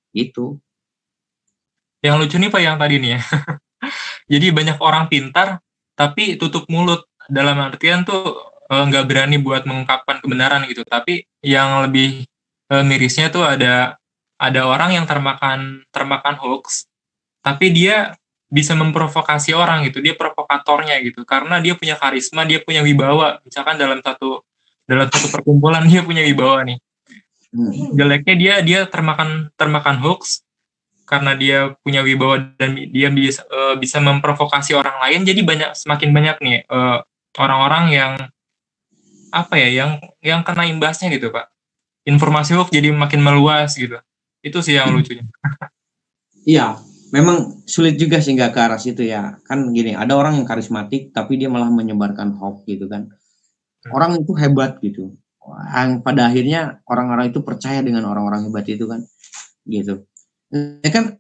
Gitu. Yang lucu nih Pak yang tadi nih ya. Jadi banyak orang pintar tapi tutup mulut, dalam artian tuh nggak berani buat mengungkapkan kebenaran gitu. Tapi yang lebih mirisnya tuh ada orang yang termakan hoax, tapi dia bisa memprovokasi orang gitu. Dia provokatornya gitu. Karena dia punya karisma, dia punya wibawa. Misalkan dalam satu perkumpulan dia punya wibawa nih. Jeleknya dia termakan hoax karena dia punya wibawa dan dia bisa memprovokasi orang lain. Jadi semakin banyak nih orang-orang yang apa ya, yang kena imbasnya gitu Pak. Informasi hoax jadi makin meluas gitu. Itu sih yang lucunya. Iya, memang sulit juga sih nggak ke arah situ ya. Kan gini, ada orang yang karismatik tapi dia malah menyebarkan hoax gitu kan. Orang itu hebat gitu. Yang pada akhirnya orang-orang itu percaya dengan orang-orang hebat itu kan. Gitu. Ya kan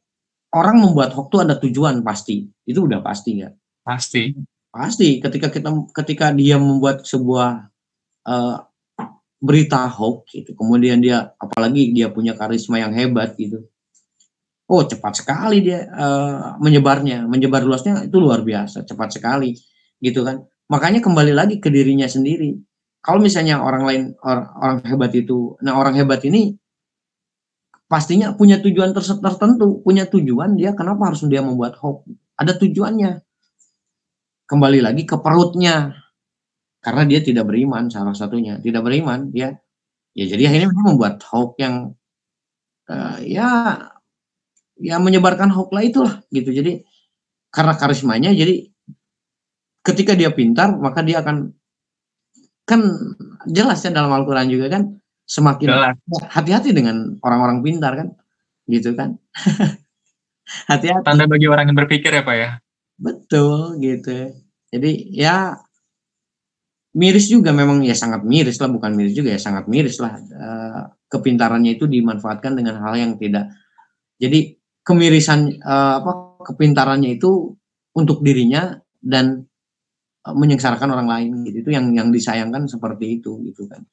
orang membuat hoax itu ada tujuan pasti. Itu udah pasti nggak? Pasti. Pasti ketika dia membuat sebuah uh, berita hoax gitu, kemudian dia apalagi dia punya karisma yang hebat gitu. Oh, cepat sekali dia menyebar luasnya itu luar biasa, cepat sekali gitu kan. Makanya kembali lagi ke dirinya sendiri. Kalau misalnya orang lain orang hebat itu, nah orang hebat ini pastinya punya tujuan tertentu, punya tujuan dia kenapa harus dia membuat hoax. Ada tujuannya. Kembali lagi ke perutnya. Karena dia tidak beriman, salah satunya tidak beriman, dia ya jadi akhirnya dia membuat hoax yang ya menyebarkan hoax lah itulah gitu. Jadi karena karismanya, jadi ketika dia pintar maka dia akan, kan jelas ya dalam Al-Quran juga kan, semakin Jelas. hati-hati dengan orang-orang pintar kan gitu kan. Hati-hati. Tanda bagi orang yang berpikir ya Pak ya. Betul gitu. Jadi ya miris juga, memang ya sangat miris lah, bukan miris juga ya, sangat miris lah kepintarannya itu dimanfaatkan dengan hal yang tidak. Jadi kemirisan kepintarannya itu untuk dirinya dan menyengsarakan orang lain gitu. Itu yang disayangkan seperti itu gitu kan.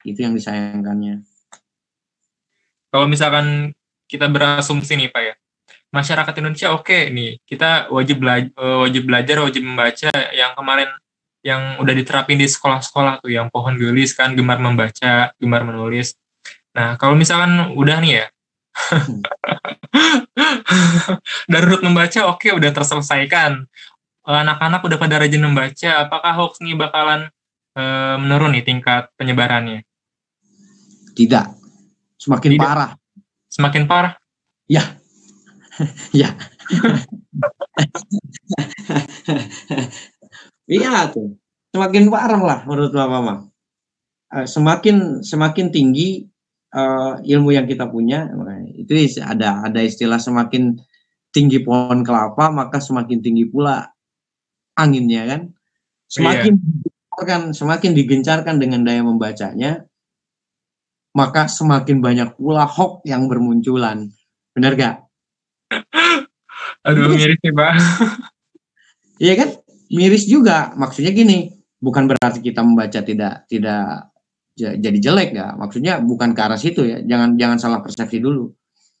Itu yang disayangkannya. Kalau misalkan kita berasumsi nih Pak ya, masyarakat Indonesia oke nih, kita wajib belajar, wajib membaca, yang kemarin yang udah diterapin di sekolah-sekolah tuh, yang pohon gelis kan, gemar membaca, gemar menulis. Nah, kalau misalkan udah nih ya, Darurut membaca oke, udah terselesaikan. Anak-anak udah pada rajin membaca, apakah hoax nih bakalan menurun nih tingkat penyebarannya? Tidak, semakin parah. Semakin parah? Ya, ya. Iya tuh, semakin parah lah menurut Mama. Semakin tinggi ilmu yang kita punya, itu ada istilah semakin tinggi pohon kelapa maka semakin tinggi pula anginnya kan. Semakin digencarkan dengan daya membacanya, maka semakin banyak pula hoax yang bermunculan. Benar gak? Aduh, miris nih, Pak. Iya kan? Miris juga. Maksudnya gini, bukan berarti kita membaca tidak jadi jelek ya. Maksudnya bukan ke arah situ ya. Jangan salah persepsi dulu.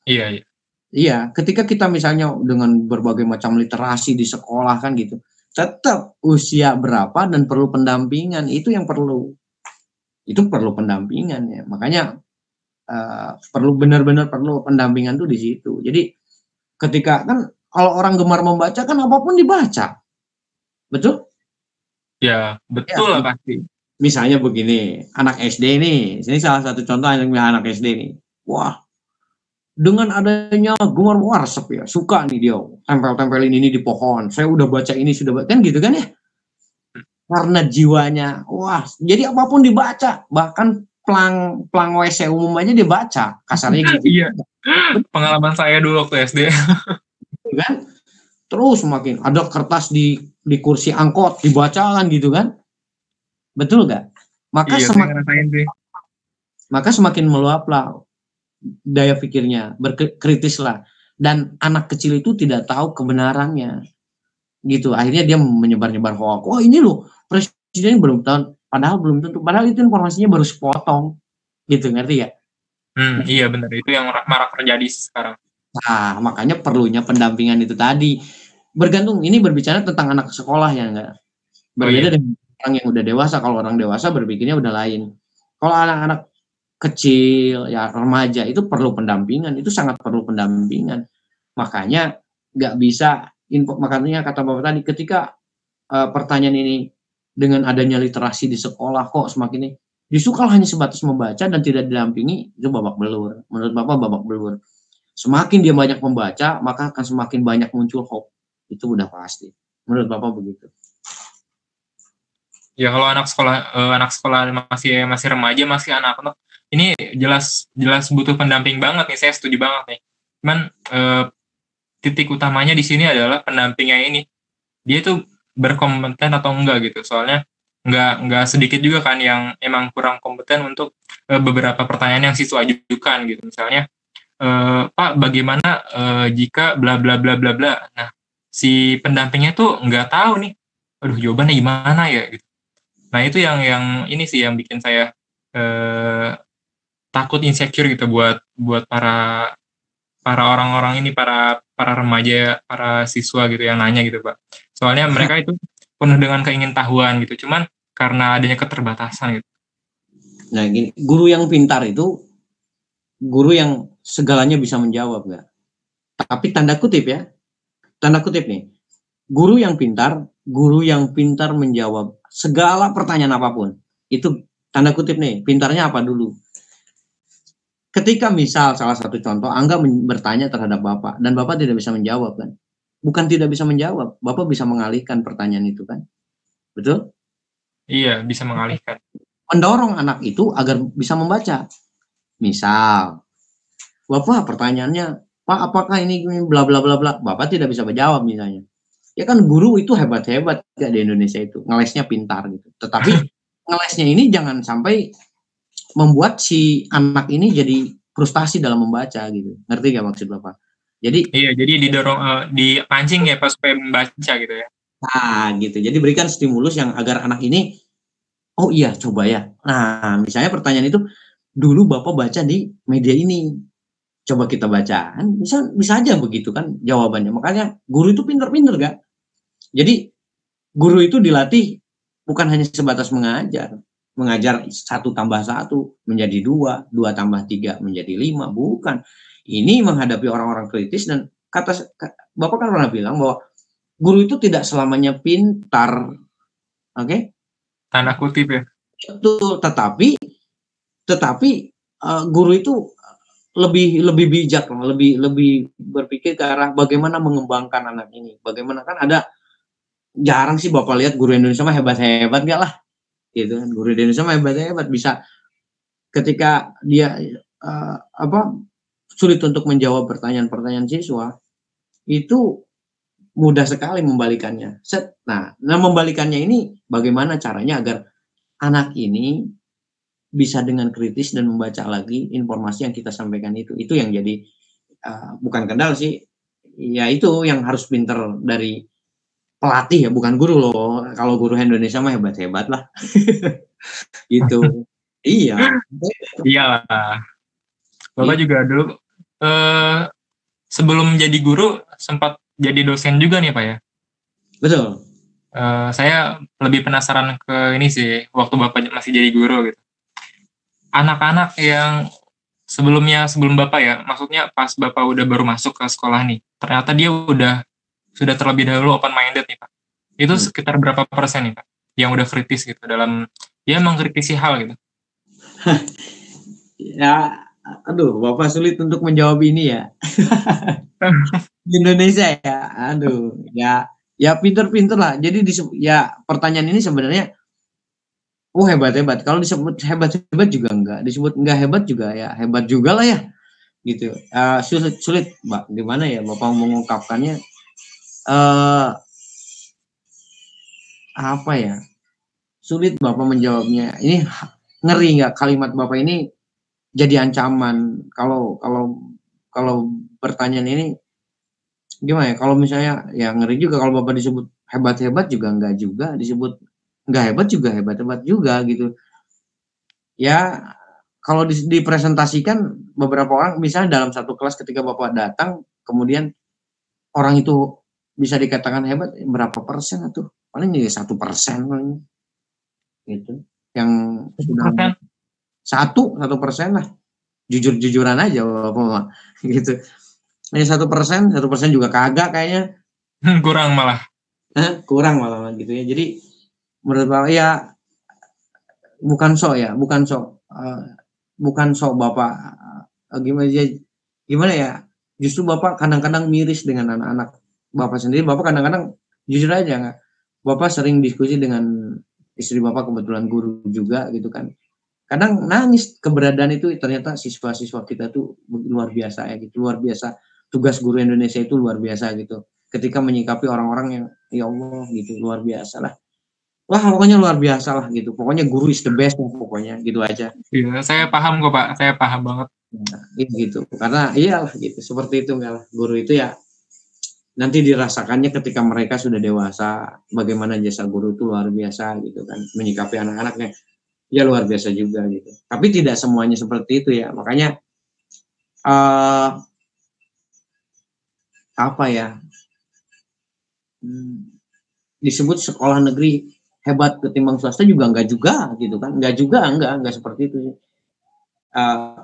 Iya, iya. Iya, ketika kita misalnya dengan berbagai macam literasi di sekolah kan gitu, tetap usia berapa dan perlu pendampingan, itu yang perlu. Itu perlu pendampingan ya. Makanya perlu benar-benar perlu pendampingan tuh di situ. Jadi ketika kan kalau orang gemar membaca kan apapun dibaca. Betul? Ya, Ya, betul lah pasti. misalnya begini, anak SD nih, ini salah satu contoh anak SD nih. Wah, dengan adanya gemar warsep ya, suka nih dia tempel-tempelin ini di pohon. Saya udah baca ini, sudah baca, kan gitu kan ya? Karena jiwanya, wah, jadi apapun dibaca, bahkan pelang WC umum aja dibaca, kasarnya gitu. Iya, pengalaman saya dulu waktu SD. Kan? Terus makin ada kertas di kursi angkot dibacakan gitu kan? Betul gak? Maka Iya, saya ngerasain sih. semakin meluaplah daya pikirnya, berkritislah. Dan anak kecil itu tidak tahu kebenarannya. Gitu. Akhirnya dia menyebar-nyebar hoax. Wah, ini loh, presiden belum tahu, padahal belum tentu. Padahal itu informasinya baru sepotong. Gitu, ngerti ya? Iya benar. Itu yang marak terjadi sekarang. Nah, makanya perlunya pendampingan itu tadi. Bergantung, ini berbicara tentang anak sekolah ya, enggak? Berbeda dengan orang yang udah dewasa. Kalau orang dewasa berpikirnya udah lain. Kalau anak-anak kecil, ya remaja, itu perlu pendampingan. Itu sangat perlu pendampingan. Makanya nggak bisa, makanya kata Bapak tadi, ketika pertanyaan ini dengan adanya literasi di sekolah kok semakin ini, justru kalau hanya sebatas membaca dan tidak didampingi, itu babak belur. Menurut Bapak babak belur. Semakin dia banyak membaca, maka akan semakin banyak muncul hoax. Itu udah pasti. Menurut Bapak begitu. Ya kalau anak sekolah masih remaja, masih anak-anak, ini jelas butuh pendamping banget nih. Saya setuju banget nih. Cuman titik utamanya di sini adalah pendampingnya ini. Dia itu berkompeten atau enggak gitu. Soalnya enggak sedikit juga kan yang emang kurang kompeten untuk beberapa pertanyaan yang siswa ajukan gitu. Misalnya, Pak, bagaimana jika bla bla bla bla bla. Nah, si pendampingnya tuh nggak tahu nih. Aduh, jawabannya gimana ya gitu. Nah, itu yang ini sih yang bikin saya takut insecure gitu buat para orang-orang ini, para remaja, para siswa gitu yang nanya gitu, Pak. Soalnya mereka itu penuh dengan keingintahuan gitu. Cuman karena adanya keterbatasan gitu. Nah, gini, guru yang pintar itu guru yang segalanya bisa menjawab, nggak? Tapi tanda kutip ya, tanda kutip nih, guru yang pintar menjawab segala pertanyaan apapun. Itu tanda kutip nih, pintarnya apa dulu? Ketika misal salah satu contoh, Angga bertanya terhadap Bapak, dan Bapak tidak bisa menjawab kan? Bukan tidak bisa menjawab, Bapak bisa mengalihkan pertanyaan itu kan? Betul? Iya, bisa mengalihkan. Mendorong anak itu agar bisa membaca. Misal, Bapak pertanyaannya, Pak apakah ini bla bla bla bla, Bapak tidak bisa menjawab misalnya. Ya kan guru itu hebat-hebat gak di Indonesia itu, ngelesnya pintar gitu. Tetapi ngelesnya ini jangan sampai membuat si anak ini jadi frustasi dalam membaca gitu. Ngerti gak maksud Bapak? Jadi iya, jadi didorong dipancing ya pas supaya membaca gitu ya. nah gitu. Jadi berikan stimulus yang agar anak ini oh iya coba ya. Nah, misalnya pertanyaan itu dulu Bapak baca di media ini. Coba kita baca. Kan bisa aja begitu kan jawabannya. Makanya guru itu pinter-pinter gak? Jadi guru itu dilatih bukan hanya sebatas mengajar 1 tambah 1 menjadi 2, 2 tambah 3 menjadi 5, bukan. Ini menghadapi orang-orang kritis dan Bapak kan pernah bilang bahwa guru itu tidak selamanya pintar, oke? Tanda kutip ya. Betul, tetapi guru itu lebih bijak, lebih berpikir ke arah bagaimana mengembangkan anak ini. Bagaimana kan ada jarang sih Bapak lihat guru Indonesia mah hebat-hebat gak lah gitu kan. Guru Indonesia mah hebat-hebat, bisa ketika dia sulit untuk menjawab pertanyaan-pertanyaan siswa itu mudah sekali membalikannya. Nah membalikannya ini bagaimana caranya agar anak ini bisa dengan kritis dan membaca lagi informasi yang kita sampaikan itu yang jadi bukan kendal sih, ya itu yang harus pinter dari pelatih ya, bukan guru loh. Kalau guru Indonesia mah hebat-hebat lah. Gitu. Iya. Iyalah. Bapak Gitu. juga dulu sebelum jadi guru sempat jadi dosen juga nih Pak ya. Betul. Saya lebih penasaran ke ini sih, waktu Bapak masih jadi guru gitu. Anak-anak yang sebelum Bapak ya, maksudnya pas Bapak udah baru masuk ke sekolah nih, ternyata dia sudah terlebih dahulu open minded nih Pak. Itu sekitar berapa persen nih Pak yang udah kritis gitu dalam ya mengkritisi hal gitu. Ya, aduh, Bapak sulit untuk menjawab ini ya. Di Indonesia ya, aduh, ya pinter-pinter lah. Jadi ya pertanyaan ini sebenarnya, hebat-hebat. Kalau disebut hebat-hebat juga enggak, disebut enggak hebat juga ya hebat juga lah ya, gitu. Sulit, Mbak. Gimana ya Bapak mengungkapkannya? Apa ya? Sulit Bapak menjawabnya. Ini ngeri nggak kalimat Bapak ini jadi ancaman. Kalau pertanyaan ini gimana ya? Kalau misalnya ya ngeri juga kalau Bapak disebut hebat-hebat juga enggak juga, disebut enggak hebat juga hebat-hebat juga gitu. Ya kalau dipresentasikan beberapa orang misalnya dalam satu kelas ketika Bapak datang kemudian orang itu bisa dikatakan hebat berapa persen tuh? Paling ya 1% gitu. Yang sudah 1% lah. Jujur-jujuran aja Bapak gitu. Ini 1% juga kagak kayaknya. Kurang malah. Kurang malah gitu ya. Jadi menurut Bapak ya bukan sok Bapak gimana ya? Justru Bapak kadang-kadang miris dengan anak-anak Bapak sendiri. Bapak kadang-kadang jujur aja nggak. Bapak sering diskusi dengan istri Bapak, kebetulan guru juga gitu kan. Kadang nangis keberadaan itu, ternyata siswa-siswa kita tuh luar biasa ya gitu, luar biasa. Tugas guru Indonesia itu luar biasa gitu. Ketika menyikapi orang-orang yang ya Allah gitu, luar biasa lah. Wah, pokoknya luar biasa lah gitu. Pokoknya guru is the best lah, pokoknya gitu aja. Iya, saya paham kok Pak, saya paham banget. Nah, gitu. Karena iyalah gitu, seperti itu enggak lah. Guru itu ya nanti dirasakannya ketika mereka sudah dewasa, bagaimana jasa guru itu luar biasa gitu kan, menyikapi anak-anaknya. Ya luar biasa juga gitu. Tapi tidak semuanya seperti itu ya. Makanya apa ya? Disebut sekolah negeri hebat ketimbang swasta juga enggak gitu kan. Enggak seperti itu sih.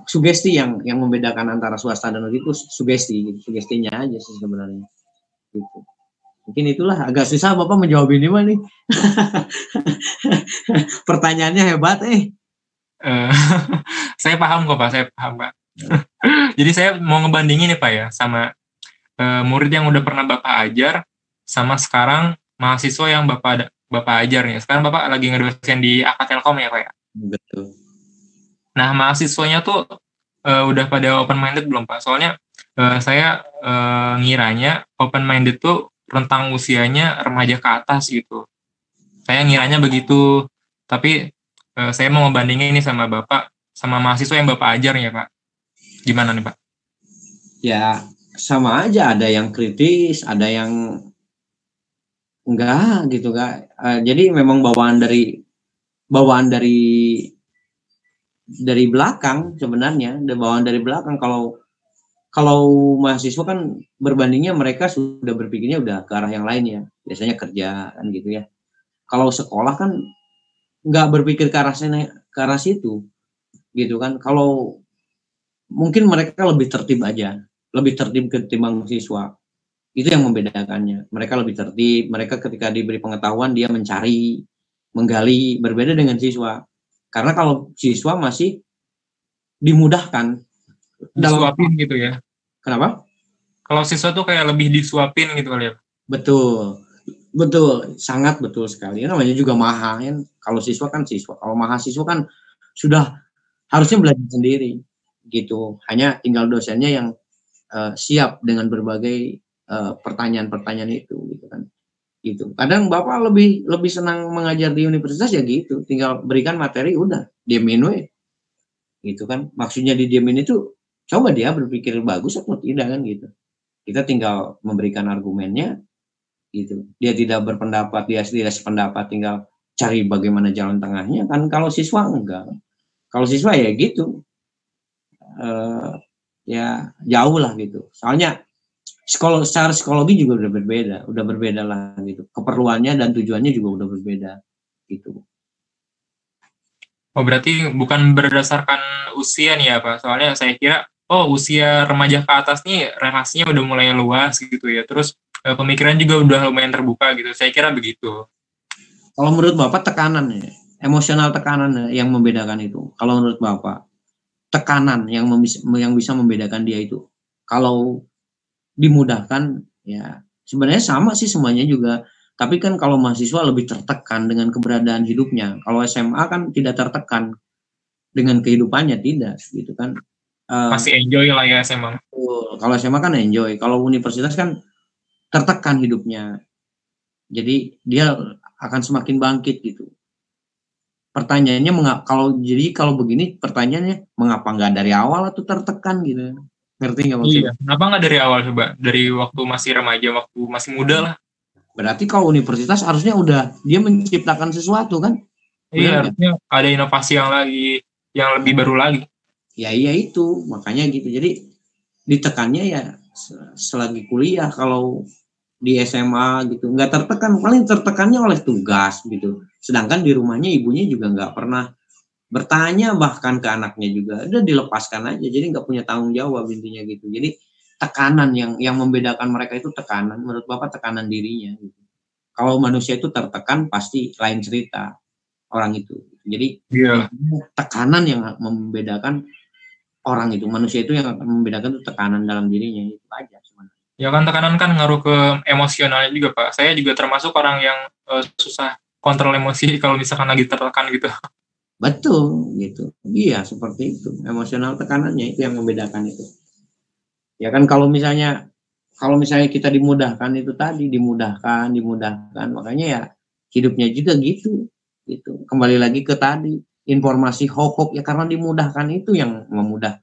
Sugesti yang membedakan antara swasta dan negeri itu sugesti, gitu. Sugestinya aja sih sebenarnya. Gitu. Mungkin itulah agak susah Bapak menjawab ini mah nih. Pertanyaannya hebat Saya paham kok Pak, saya paham Pak. Jadi saya mau ngebandingin nih Pak ya sama murid yang udah pernah Bapak ajar sama sekarang mahasiswa yang Bapak ajar nih. Sekarang Bapak lagi ngedosen di AK Telkom ya Pak ya? Betul. Nah mahasiswanya tuh udah pada open minded belum Pak? Soalnya saya ngiranya open minded tuh rentang usianya remaja ke atas gitu. Saya ngiranya begitu. Tapi saya mau ngebandingin ini sama Bapak, sama mahasiswa yang Bapak ajar ya Pak. Gimana nih Pak? Ya sama aja, ada yang kritis, ada yang enggak gitu Kak. Jadi memang bawaan dari belakang sebenarnya, bawaan dari belakang. Kalau mahasiswa kan berbandingnya mereka sudah berpikirnya udah ke arah yang lain ya, biasanya kerja kan gitu ya. Kalau sekolah kan nggak berpikir ke arah situ gitu kan. Kalau mungkin mereka lebih tertib aja, lebih tertib ketimbang siswa. Itu yang membedakannya. Mereka lebih tertib, mereka ketika diberi pengetahuan dia mencari, menggali, berbeda dengan siswa. Karena kalau siswa masih dimudahkan Disuapin gitu ya. Kenapa? Kalau siswa tuh kayak lebih disuapin gitu kali ya. Betul, sangat betul sekali. Namanya juga mahal kan. Kalau siswa kan siswa, kalau mahasiswa kan sudah harusnya belajar sendiri gitu. Hanya tinggal dosennya yang siap dengan berbagai pertanyaan-pertanyaan itu gitu kan. Gitu. Kadang Bapak lebih senang mengajar di universitas ya gitu. Tinggal berikan materi udah, diemin we. gitu kan. Maksudnya didiemin itu coba dia berpikir bagus atau tidak kan gitu. Kita tinggal memberikan argumennya gitu. Dia tidak berpendapat, dia tidak sependapat, tinggal cari bagaimana jalan tengahnya kan. Kalau siswa enggak. Kalau siswa ya gitu. Ya jauh lah gitu. Soalnya secara psikologi juga udah berbeda lah gitu. Keperluannya dan tujuannya juga udah berbeda gitu. Oh, berarti bukan berdasarkan usia nih ya, Pak. Soalnya saya kira, usia remaja ke atas nih relasinya udah mulai luas gitu ya. Terus pemikiran juga udah lumayan terbuka gitu. Saya kira begitu. Kalau menurut Bapak tekanan ya, emosional tekanan yang membedakan itu. Kalau menurut Bapak, tekanan yang bisa membedakan dia itu. Kalau dimudahkan ya sebenarnya sama sih semuanya juga. Tapi kan kalau mahasiswa lebih tertekan dengan keberadaan hidupnya. Kalau SMA kan tidak tertekan dengan kehidupannya, tidak gitu kan. Masih enjoy lah ya SMA. Kalau SMA kan enjoy. Kalau universitas kan tertekan hidupnya. Jadi dia akan semakin bangkit gitu. Pertanyaannya kalau begini pertanyaannya mengapa nggak dari awal atau tertekan gitu. Ngerti nggak maksudnya? Iya, kenapa nggak dari awal coba? Dari waktu masih remaja, waktu masih muda lah. Berarti kalau universitas harusnya udah dia menciptakan sesuatu kan? Iya, harusnya ada inovasi yang lebih baru lagi. Ya iya itu, makanya gitu. Jadi ditekannya ya selagi kuliah. Kalau di SMA gitu nggak tertekan, paling tertekannya oleh tugas gitu. Sedangkan di rumahnya ibunya juga nggak pernah bertanya, bahkan ke anaknya juga udah dilepaskan aja. Jadi nggak punya tanggung jawab intinya gitu. Jadi tekanan yang membedakan mereka itu tekanan. Menurut Bapak tekanan dirinya gitu. Kalau manusia itu tertekan pasti lain cerita orang itu. Jadi tekanan yang membedakan orang itu, manusia itu yang membedakan itu tekanan dalam dirinya itu aja sebenarnya. Ya kan tekanan kan ngaruh ke emosionalnya juga, Pak. Saya juga termasuk orang yang susah kontrol emosi kalau misalkan lagi tertekan gitu. Betul gitu. Iya seperti itu. Emosional tekanannya itu yang membedakan itu. Ya kan kalau misalnya kita dimudahkan itu tadi, dimudahkan, makanya ya hidupnya juga gitu. Gitu. Kembali lagi ke tadi, informasi hoax ya karena dimudahkan itu yang memudah,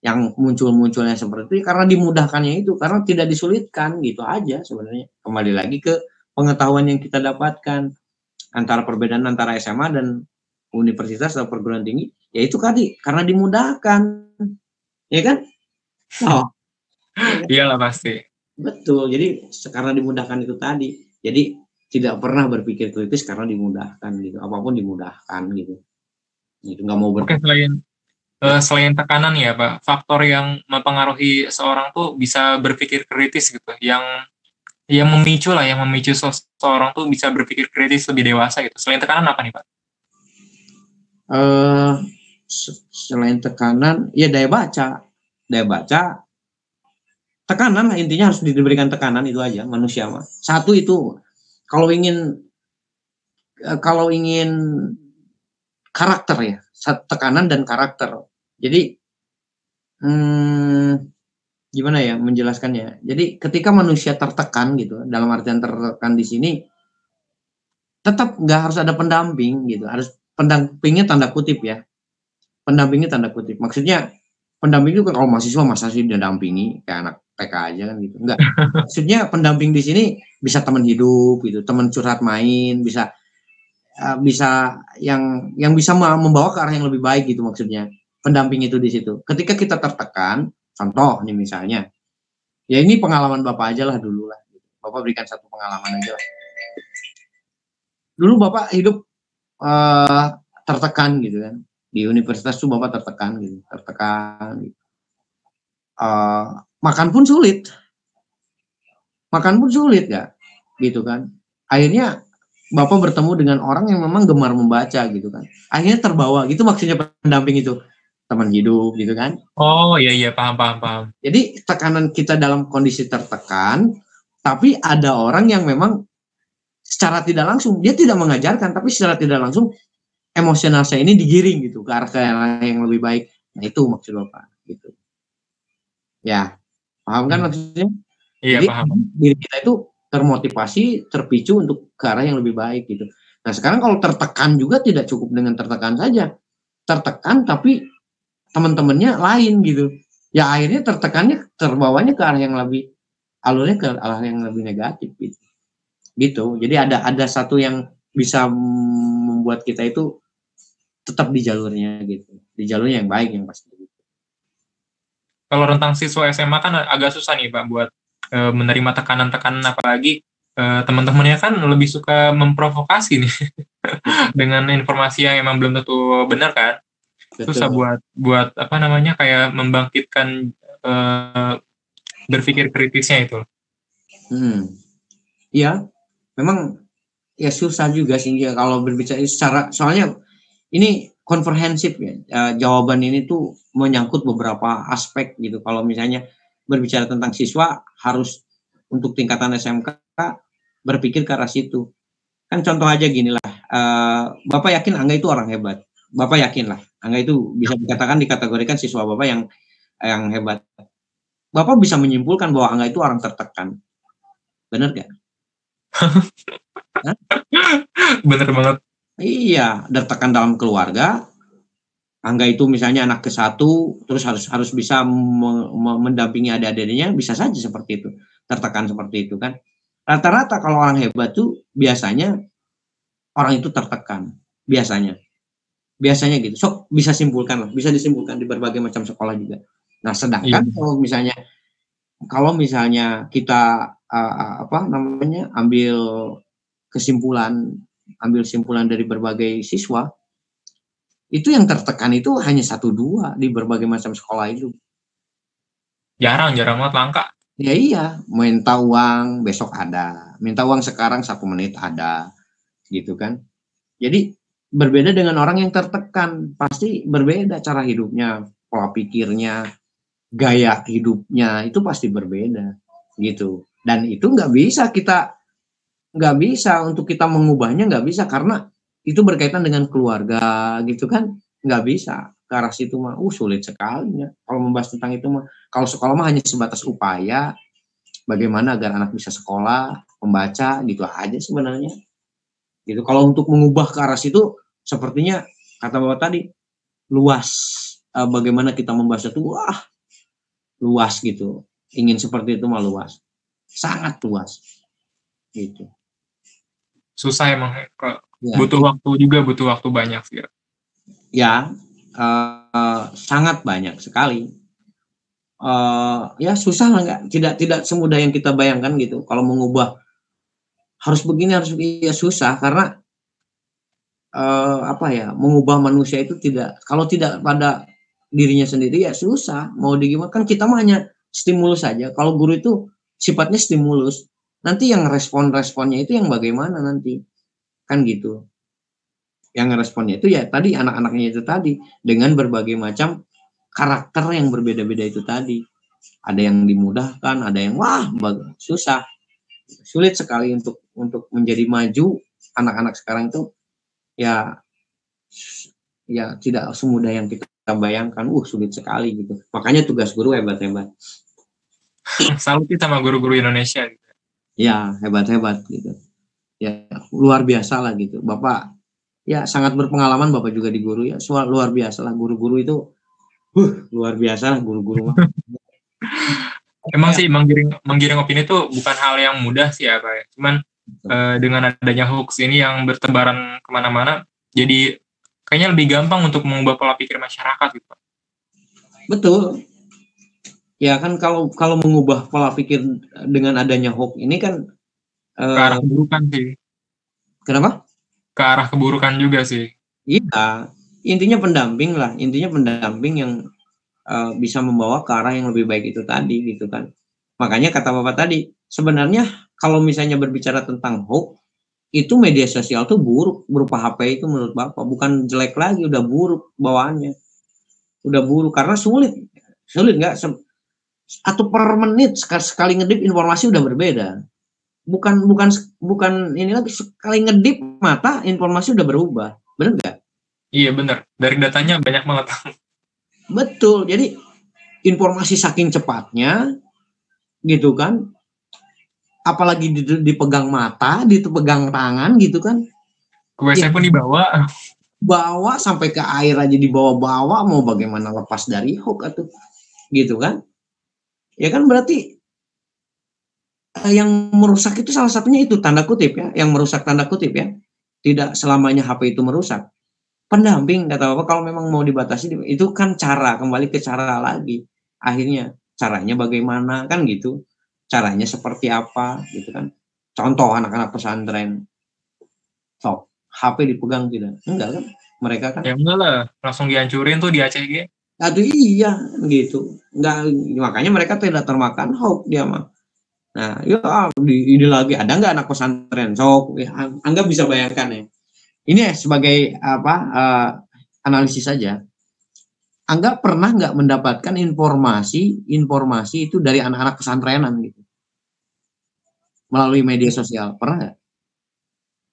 yang muncul-munculnya seperti itu karena dimudahkannya itu, karena tidak disulitkan gitu aja sebenarnya. Kembali lagi ke pengetahuan yang kita dapatkan antara perbedaan antara SMA dan universitas atau perguruan tinggi, ya itu tadi karena dimudahkan, ya kan? Oh, iyalah pasti. betul. Jadi karena dimudahkan itu tadi, jadi tidak pernah berpikir kritis karena dimudahkan gitu. Apapun dimudahkan gitu. Itu nggak mau Oke, selain tekanan ya, Pak, faktor yang mempengaruhi seorang tuh bisa berpikir kritis gitu, yang memicu seseorang tuh bisa berpikir kritis lebih dewasa gitu. Selain tekanan apa nih, Pak? Selain tekanan, ya daya baca, tekanan lah intinya, harus diberikan tekanan itu aja manusia mah. Satu itu kalau ingin karakter ya, tekanan dan karakter. Jadi gimana ya menjelaskannya? Jadi ketika manusia tertekan gitu, dalam artian tertekan di sini tetap nggak harus ada pendamping gitu, harus pendampingnya tanda kutip ya, pendampingnya tanda kutip. Maksudnya pendamping itu kalau mahasiswa masa sih didampingi kayak anak TK aja kan gitu, enggak. Maksudnya pendamping di sini bisa teman hidup gitu, teman curhat main, bisa yang bisa membawa ke arah yang lebih baik gitu maksudnya. Pendamping itu di situ. Ketika kita tertekan, contoh nih misalnya, ya ini pengalaman Bapak aja lah dulu lah. Bapak berikan satu pengalaman aja lah. Dulu Bapak hidup tertekan gitu kan. Di universitas tuh Bapak tertekan gitu. Gitu. Makan pun sulit ya, gitu kan. Akhirnya Bapak bertemu dengan orang yang memang gemar membaca gitu kan. Akhirnya terbawa, gitu maksudnya pendamping itu. Teman hidup gitu kan. Oh iya, paham. Jadi tekanan kita dalam kondisi tertekan, tapi ada orang yang memang secara tidak langsung, dia tidak mengajarkan, tapi secara tidak langsung emosional saya ini digiring gitu ke arah yang lebih baik. Nah itu maksud Bapak gitu. Ya, paham kan maksudnya? Iya, jadi paham. Diri kita itu termotivasi, terpicu untuk ke arah yang lebih baik gitu. Nah sekarang kalau tertekan juga tidak cukup dengan tertekan saja. Tertekan tapi teman-temannya lain gitu. Ya akhirnya terbawanya ke arah yang lebih, alurnya ke arah yang lebih negatif gitu. Gitu. Jadi ada satu yang bisa membuat kita itu tetap di jalurnya gitu. Di jalurnya yang baik yang pasti. Kalau rentang siswa SMA kan agak susah nih Pak buat menerima tekanan-tekanan, apalagi teman-temannya kan lebih suka memprovokasi nih dengan informasi yang emang belum tentu benar kan. Susah Betul. buat apa namanya, kayak membangkitkan berpikir kritisnya itu. Ya, memang ya susah juga sih ya kalau berbicara secara, soalnya ini komprehensif ya. Jawaban ini tuh menyangkut beberapa aspek gitu. Kalau misalnya berbicara tentang siswa, harus untuk tingkatan SMK berpikir ke arah situ. Kan contoh aja gini lah, Bapak yakin Angga itu orang hebat. Bapak yakin lah, Angga itu bisa dikatakan, dikategorikan siswa Bapak yang hebat. Bapak bisa menyimpulkan bahwa Angga itu orang tertekan. Benar gak? Bener banget. Iya, tertekan dalam keluarga. Angga itu misalnya anak ke-1, terus harus bisa mendampingi adik-adiknya, bisa saja seperti itu. Tertekan seperti itu kan. Rata-rata kalau orang hebat tuh biasanya orang itu tertekan, biasanya gitu. So bisa disimpulkan di berbagai macam sekolah juga. Nah, sedangkan kalau misalnya kita ambil simpulan dari berbagai siswa, itu yang tertekan itu hanya 1-2 di berbagai macam sekolah itu. Jarang banget, langka. Ya iya, minta uang besok ada, minta uang sekarang 1 menit ada, gitu kan. Jadi berbeda dengan orang yang tertekan, pasti berbeda cara hidupnya, pola pikirnya, gaya hidupnya, itu pasti berbeda, gitu. Dan itu nggak bisa untuk kita mengubahnya, nggak bisa, karena itu berkaitan dengan keluarga, gitu kan, nggak bisa ke arah situ mah, sulit sekali ya kalau membahas tentang itu mah. Kalau sekolah mah hanya sebatas upaya, bagaimana agar anak bisa sekolah, membaca, gitu aja sebenarnya. Gitu. Kalau untuk mengubah ke arah situ, sepertinya kata Bapak tadi, luas. Bagaimana kita membahas itu, luas gitu. Ingin seperti itu mah luas. Sangat luas. Gitu. Susah emang, butuh waktu banyak sih. Ya, sangat banyak sekali. Ya susah lah, tidak semudah yang kita bayangkan gitu. Kalau mengubah harus begini, ya susah, karena mengubah manusia itu kalau tidak pada dirinya sendiri ya susah. Mau digimana, kan kita mah hanya stimulus saja. Kalau guru itu sifatnya stimulus, nanti yang responnya itu yang bagaimana nanti, kan gitu. Yang responnya itu ya tadi anak-anaknya itu tadi, dengan berbagai macam karakter yang berbeda-beda itu tadi. Ada yang dimudahkan, ada yang susah, sulit sekali untuk menjadi maju. Anak-anak sekarang itu ya tidak semudah yang kita bayangkan, sulit sekali gitu. Makanya tugas guru hebat-hebat. Salut sama guru-guru Indonesia gitu. Ya, hebat-hebat gitu. Ya, luar biasa lah gitu. Bapak ya sangat berpengalaman, Bapak juga di guru ya. Luar biasa lah guru-guru itu. Luar biasa lah guru-guru. Emang sih menggiring opini itu bukan hal yang mudah sih ya Pak. Cuman dengan adanya hoax ini yang bertebaran kemana-mana, jadi kayaknya lebih gampang untuk mengubah pola pikir masyarakat gitu. Betul. Ya kan, kalau mengubah pola pikir dengan adanya hoax ini kan ke arah keburukan sih. Kenapa? Ke arah keburukan juga sih. Iya, intinya pendamping yang bisa membawa ke arah yang lebih baik itu tadi gitu kan. Makanya kata Bapak tadi, sebenarnya kalau misalnya berbicara tentang hoax, itu media sosial tuh buruk, berupa HP itu menurut Bapak bukan jelek lagi, udah buruk bawaannya. Udah buruk karena sulit nggak, atau per menit sekali ngedip informasi udah berbeda. Bukan ini lagi, sekali ngedip mata informasi udah berubah. Bener nggak? Iya bener, dari datanya banyak banget. Betul, jadi informasi saking cepatnya gitu kan, apalagi dipegang mata, dipegang tangan gitu kan. Ke WC pun dibawa. bawa sampai ke air aja dibawa-bawa, mau bagaimana lepas dari hoax atau gitu kan? Ya kan berarti yang merusak itu salah satunya itu tanda kutip ya, yang merusak tanda kutip ya. Tidak selamanya HP itu merusak. Pendamping kata Bapak kalau memang mau dibatasi itu kan cara, kembali ke cara lagi. Akhirnya caranya bagaimana kan gitu. Caranya seperti apa gitu kan. Contoh anak-anak pesantren. Sok, HP dipegang tidak? Enggak kan? Mereka kan. Ya enggak lah, langsung dihancurin tuh di ACG. Aduh iya gitu. Enggak, makanya mereka tidak termakan hoax dia mah. Nah, ya ini lagi ada nggak anak pesantren? Sok, ya, Angga bisa bayangkan ya. Ini sebagai apa analisis saja. Angga pernah nggak mendapatkan informasi itu dari anak-anak pesantrenan gitu melalui media sosial? Pernah nggak?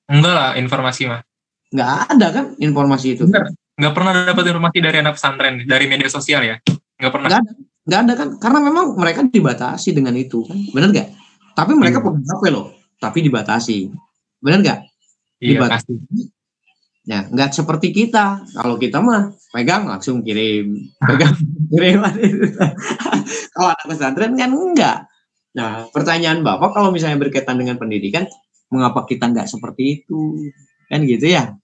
Enggak lah informasi mah. Nggak ada kan informasi itu? Bener. Nggak pernah dapat informasi dari anak pesantren, dari media sosial ya? Nggak pernah. Nggak ada kan? Karena memang mereka dibatasi dengan itu kan, benar nggak? Tapi mereka pegang HP loh, tapi dibatasi, benar nggak? Iya pasti. Nah, nggak seperti kita. Kalau kita mah pegang langsung kirim, pegang kirim. Kalau anak pesantren kan enggak. Nah, pertanyaan Bapak kalau misalnya berkaitan dengan pendidikan, mengapa kita nggak seperti itu? Kan gitu ya.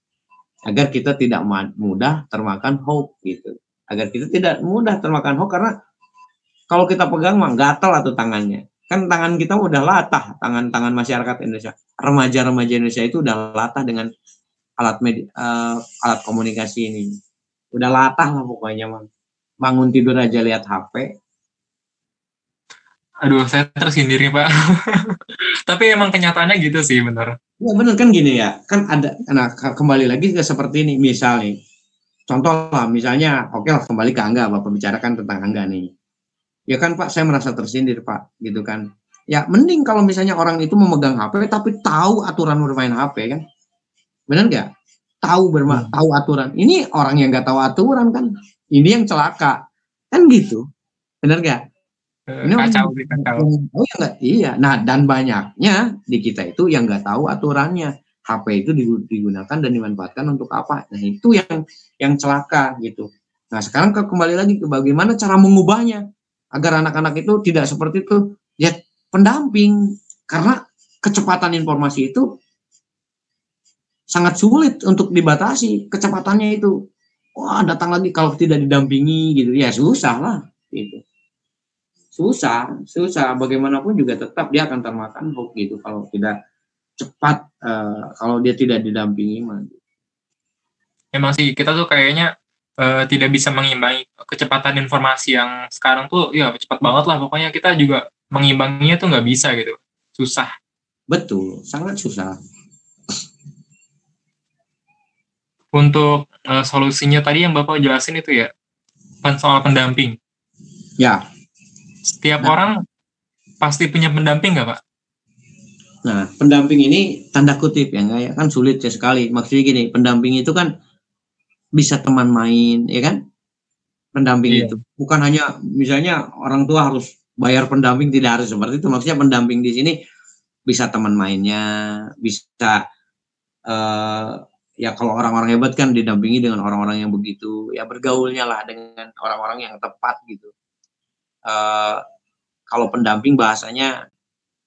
Agar kita tidak mudah termakan hoax gitu. Agar kita tidak mudah termakan hoax karena kalau kita pegang mah gatal atau tangannya. Kan tangan kita udah latah, tangan masyarakat Indonesia. Remaja-remaja Indonesia itu udah latah dengan alat komunikasi ini. Udah latah lah pokoknya, Mang. Bangun tidur aja lihat HP. Aduh, saya tersindir nih, Pak. Tapi emang kenyataannya gitu sih, bener. Ya bener kan gini ya. Kan ada, nah kembali lagi ke seperti ini. Misal nih, contoh lah, misalnya, oke lah kembali ke Angga, Bapak bicarakan tentang Angga nih. Ya kan Pak, saya merasa tersindir Pak, gitu kan. Ya mending kalau misalnya orang itu memegang HP, tapi tahu aturan bermain HP kan. Bener nggak? Tahu aturan. Ini orang yang nggak tahu aturan kan. Ini yang celaka. Kan gitu. Bener nggak? Ini Kacau. Oh ya enggak, iya. Nah, dan banyaknya di kita itu yang nggak tahu aturannya. HP itu digunakan dan dimanfaatkan untuk apa? Nah, itu yang celaka gitu. Nah, sekarang kembali lagi ke bagaimana cara mengubahnya agar anak-anak itu tidak seperti itu. Ya, pendamping. Karena kecepatan informasi itu sangat sulit untuk dibatasi kecepatannya itu. Wah, datang lagi kalau tidak didampingi gitu. Ya, susah lah gitu. Susah bagaimanapun juga tetap dia akan termakan hoax gitu kalau tidak cepat, kalau dia tidak didampingi. Emang sih kita tuh kayaknya tidak bisa mengimbangi kecepatan informasi yang sekarang tuh ya cepat banget lah, pokoknya kita juga mengimbanginya tuh nggak bisa gitu, susah. Betul, sangat susah. Untuk solusinya tadi yang Bapak jelasin itu ya, soal pendamping. Ya. Setiap orang pasti punya pendamping nggak, Pak? Nah, pendamping ini tanda kutip ya, enggak ya, kan sulit ya sekali. Maksudnya gini, pendamping itu kan bisa teman main, ya kan? Pendamping itu bukan hanya misalnya orang tua harus bayar pendamping, tidak harus seperti itu. Maksudnya pendamping di sini bisa teman mainnya, bisa ya kalau orang-orang hebat kan didampingi dengan orang-orang yang begitu, ya bergaulnya lah dengan orang-orang yang tepat gitu. Kalau pendamping bahasanya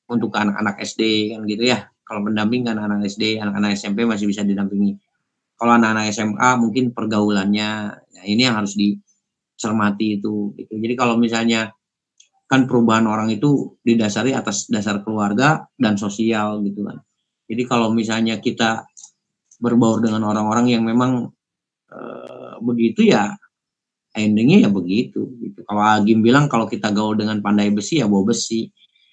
untuk anak-anak SD kan gitu ya. Kalau pendamping kan anak SD, anak-anak SMP masih bisa didampingi. Kalau anak-anak SMA mungkin pergaulannya, ya ini yang harus dicermati itu. Gitu. Jadi kalau misalnya kan perubahan orang itu didasari atas dasar keluarga dan sosial gitu kan. Jadi kalau misalnya kita berbaur dengan orang-orang yang memang begitu ya, endingnya ya begitu. Gitu. Kalau Agim bilang kalau kita gaul dengan pandai besi ya bawa besi.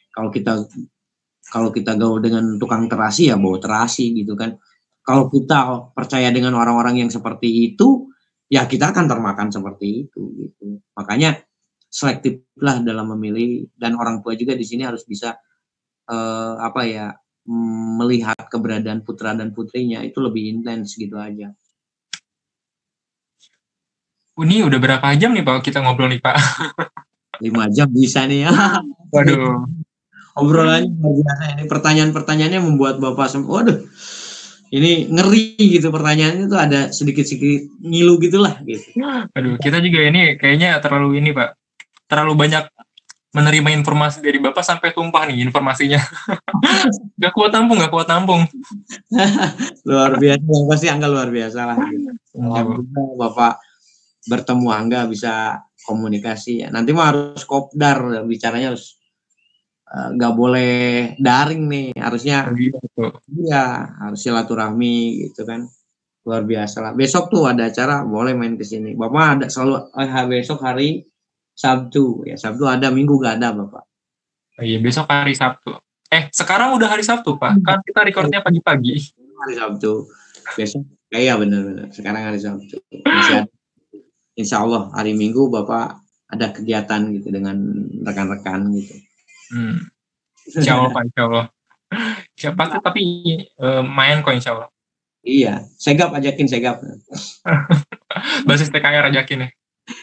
Kalau kita gaul dengan tukang terasi ya bawa terasi gitu kan. Kalau kita percaya dengan orang-orang yang seperti itu, ya kita akan termakan seperti itu gitu. Makanya selektiflah dalam memilih, dan orang tua juga di sini harus bisa melihat keberadaan putra dan putrinya itu lebih intens gitu aja. Ini udah berapa jam nih Pak kita ngobrol nih Pak? 5 jam bisa nih ya. Waduh. Obrolannya luar biasa ini, pertanyaan-pertanyaannya membuat Bapak waduh, Ini ngeri gitu pertanyaannya tuh ada sedikit-sedikit ngilu gitulah gitu. Aduh, kita juga ini kayaknya terlalu ini, Pak. Terlalu banyak menerima informasi dari Bapak sampai tumpah nih informasinya. Gak kuat tampung. Luar biasa, yang pasti Angga luar biasa lah gitu. Iya, Pak. Alhamdulillah Bapak bertemu Angga bisa komunikasi ya. Nanti mah harus kopdar, bicaranya harus nggak boleh daring nih, harusnya Iya, Pak. iya harus silaturahmi gitu kan. Luar biasa lah. Besok tuh ada acara, boleh main ke sini. Bapak ada selalu besok hari Sabtu ya. Sabtu ada, Minggu gak ada Bapak. Oh, iya, besok hari Sabtu. Sekarang udah hari Sabtu, Pak. Kan kita recordnya pagi-pagi. Hari Sabtu. Besok ya benar-benar. Sekarang hari Sabtu. Masih ada. Insya Allah hari Minggu Bapak ada kegiatan gitu dengan rekan-rekan gitu. Insya Allah, Pak. Insya Allah. Siapa tuh tapi main kok insya Allah. Iya, segap ajakin segap. Basis TKR ajakin ya.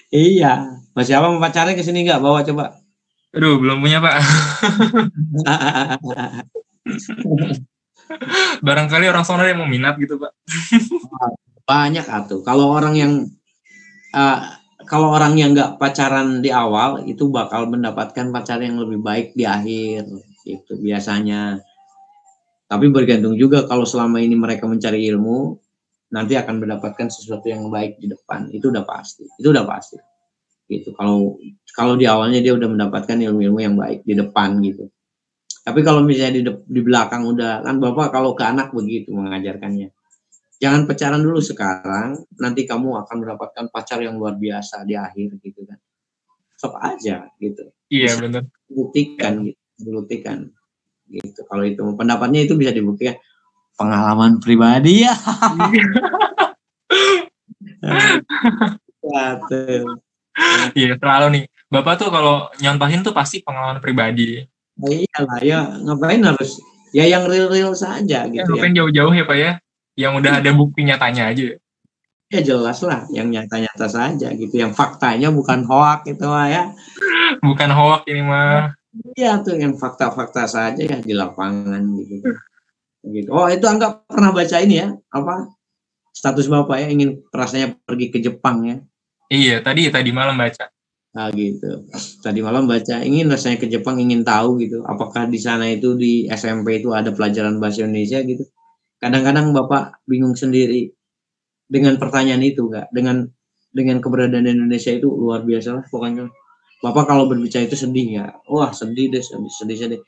Iya, Mas siapa mau pacarnya ke sini nggak? Bawa coba. Aduh, belum punya, Pak. Barangkali orang sana yang mau minat gitu, Pak. Banyak atuh. Kalau orang yang nggak pacaran di awal itu bakal mendapatkan pacar yang lebih baik di akhir, itu biasanya. Tapi bergantung juga kalau selama ini mereka mencari ilmu, nanti akan mendapatkan sesuatu yang baik di depan. Itu udah pasti. Gitu. Kalau di awalnya dia udah mendapatkan ilmu-ilmu yang baik di depan gitu. Tapi kalau misalnya di belakang udah, kan Bapak kalau ke anak begitu mengajarkannya. Jangan pacaran dulu sekarang, nanti kamu akan mendapatkan pacar yang luar biasa di akhir gitu kan. Sok aja gitu. Iya, Bisa benar. dibuktikan gitu. Kalau itu pendapatnya itu bisa dibuktikan. Pengalaman pribadi ya. Iya, selalu nih. Bapak tuh kalau nyontohin tuh pasti pengalaman pribadi. Nah, iyalah ya, ngapain harus ya yang real-real saja gitu ya. Ngapain jauh-jauh ya, Pak ya? Yang udah ada bukti nyatanya aja. Ya jelas lah, yang nyata-nyata saja gitu, yang faktanya bukan hoak itu ya. Bukan hoax ini mah. Iya tuh yang fakta-fakta saja ya di lapangan gitu. Gitu. Oh itu Angga pernah baca ini ya, apa status Bapak ya ingin rasanya pergi ke Jepang ya. Iya, tadi malam baca. Nah gitu. Tadi malam baca ingin rasanya ke Jepang, ingin tahu gitu. Apakah di sana itu di SMP itu ada pelajaran bahasa Indonesia gitu. Kadang-kadang Bapak bingung sendiri dengan pertanyaan itu enggak. Dengan keberadaan Indonesia itu luar biasa lah pokoknya. Bapak kalau berbicara itu sedih ya. Wah, sedih deh, sedih.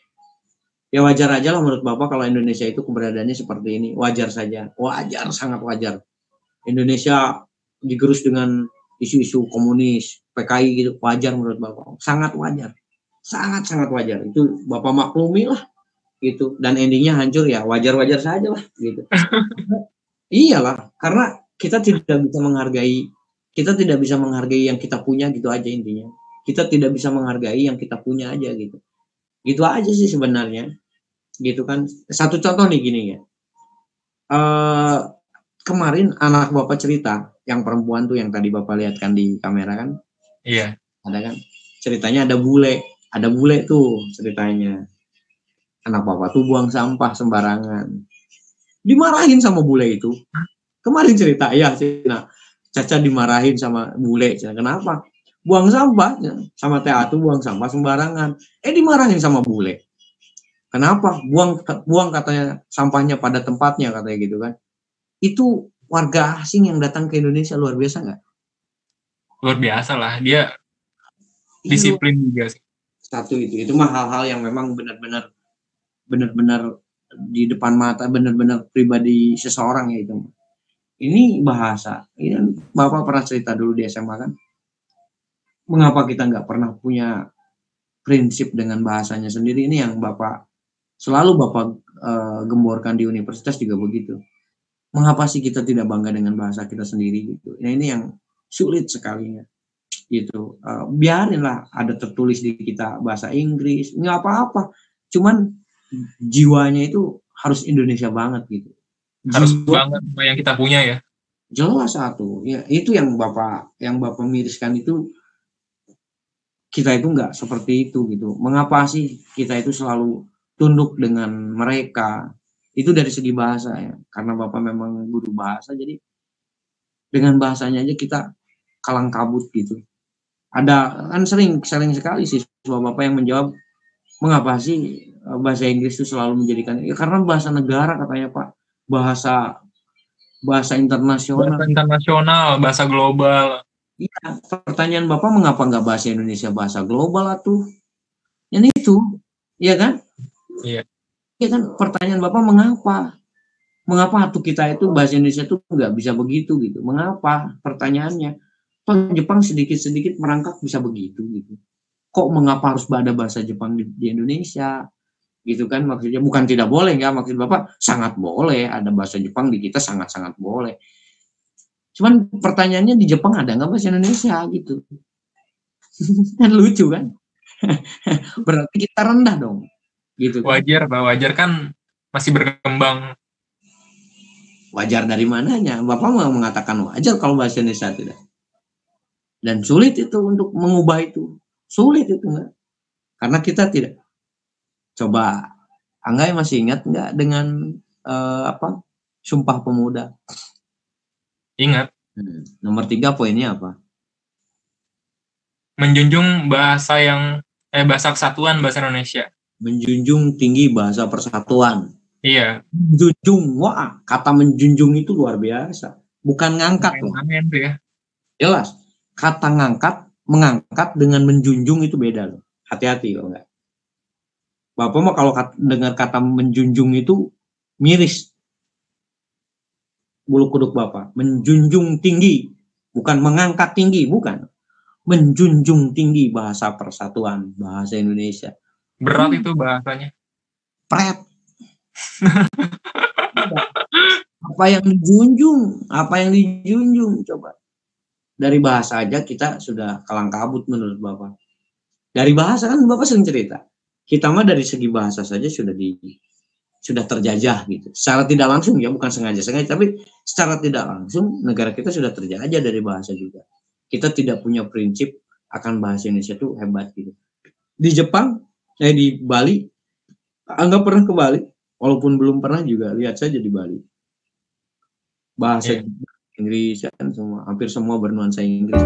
Ya wajar aja lah menurut Bapak kalau Indonesia itu keberadaannya seperti ini. Wajar saja. Wajar, sangat wajar. Indonesia digerus dengan isu-isu komunis, PKI gitu, wajar menurut Bapak. Sangat wajar. Sangat-sangat wajar. Itu Bapak maklumi lah gitu. Dan endingnya hancur ya wajar-wajar saja lah gitu. Iyalah, karena kita tidak bisa menghargai yang kita punya gitu aja intinya. Kita tidak bisa menghargai yang kita punya aja gitu. Gitu aja sih sebenarnya. Gitu kan. Satu contoh nih gini ya. Kemarin anak Bapak cerita, yang perempuan tuh yang tadi Bapak lihat kan di kamera kan? Iya. Ada kan? Ceritanya ada bule tuh ceritanya. Anak Bapak tuh buang sampah sembarangan. Dimarahin sama bule itu. Kemarin cerita, ya Cina. Caca dimarahin sama bule. Cina. Kenapa? Buang sampah. Sama Tea tuh buang sampah sembarangan. Dimarahin sama bule. Kenapa? Buang katanya sampahnya pada tempatnya katanya gitu kan. Itu warga asing yang datang ke Indonesia luar biasa nggak? Luar biasa lah. Dia disiplin juga sih. Satu itu mah hal-hal yang memang benar-benar di depan mata, benar-benar pribadi seseorang ya itu. Ini bahasa. Ini Bapak pernah cerita dulu di SMA kan? Mengapa kita nggak pernah punya prinsip dengan bahasanya sendiri? Ini yang selalu Bapak gemborkan di universitas juga begitu. Mengapa sih kita tidak bangga dengan bahasa kita sendiri gitu? Nah ini yang sulit sekali ya. Gitu. Biarinlah ada tertulis di kita bahasa Inggris, nggak apa-apa. Cuman jiwanya itu harus Indonesia banget gitu. Harus banget apa yang kita punya ya. Jelas satu. Ya, itu yang Bapak miriskan itu kita itu nggak seperti itu gitu. Mengapa sih kita itu selalu tunduk dengan mereka? Itu dari segi bahasa ya. Karena Bapak memang guru bahasa, jadi dengan bahasanya aja kita kalang kabut gitu. Ada kan sering sekali siswa Bapak yang menjawab, mengapa sih bahasa Inggris itu selalu menjadikan, ya karena bahasa negara katanya Pak, bahasa internasional. Bahasa internasional, bahasa global. Iya, pertanyaan Bapak, mengapa nggak bahasa Indonesia bahasa global atuh? Yang itu, iya kan? Iya. Iya kan, pertanyaan Bapak mengapa? Mengapa atuh kita itu bahasa Indonesia itu nggak bisa begitu gitu? Mengapa? Pertanyaannya. Toh Jepang sedikit-sedikit merangkak bisa begitu gitu. Kok mengapa harus ada bahasa Jepang di Indonesia? Gitu kan, maksudnya bukan tidak boleh, nggak, maksud Bapak sangat boleh ada bahasa Jepang di kita, sangat-sangat boleh. Cuman pertanyaannya, di Jepang ada nggak bahasa Indonesia gitu? Kan lucu kan? Berarti kita rendah dong. Gitu kan? Wajar, Pak. Wajar kan masih berkembang. Wajar dari mananya? Bapak mau mengatakan wajar kalau bahasa Indonesia tidak? Dan sulit itu untuk mengubah itu. Sulit itu enggak? Karena kita tidak. Coba, Angga masih ingat nggak dengan Sumpah Pemuda? Ingat. Nomor 3 poinnya apa? Menjunjung bahasa kesatuan bahasa Indonesia. Menjunjung tinggi bahasa persatuan. Iya. Menjunjung, wah, kata menjunjung itu luar biasa. Bukan ngangkat loh. Ya. Jelas, kata mengangkat dengan menjunjung itu beda loh. Hati-hati kalau enggak. Bapak mah kalau dengar kata menjunjung itu miris. Bulu kuduk Bapak. Menjunjung tinggi, bukan mengangkat tinggi, bukan. Menjunjung tinggi bahasa persatuan, bahasa Indonesia. Berat itu bahasanya. Pret. Apa yang dijunjung coba. Dari bahasa aja kita sudah kalang kabut menurut Bapak. Dari bahasa kan Bapak sering cerita. Kita mah dari segi bahasa saja sudah terjajah gitu. Secara tidak langsung ya, bukan sengaja, tapi secara tidak langsung negara kita sudah terjajah dari bahasa juga. Kita tidak punya prinsip akan bahasa Indonesia itu hebat gitu. Di Jepang, di Bali, Angga pernah ke Bali, walaupun belum pernah juga, lihat saja di Bali. Bahasa Inggris kan hampir semua bernuansa Inggris.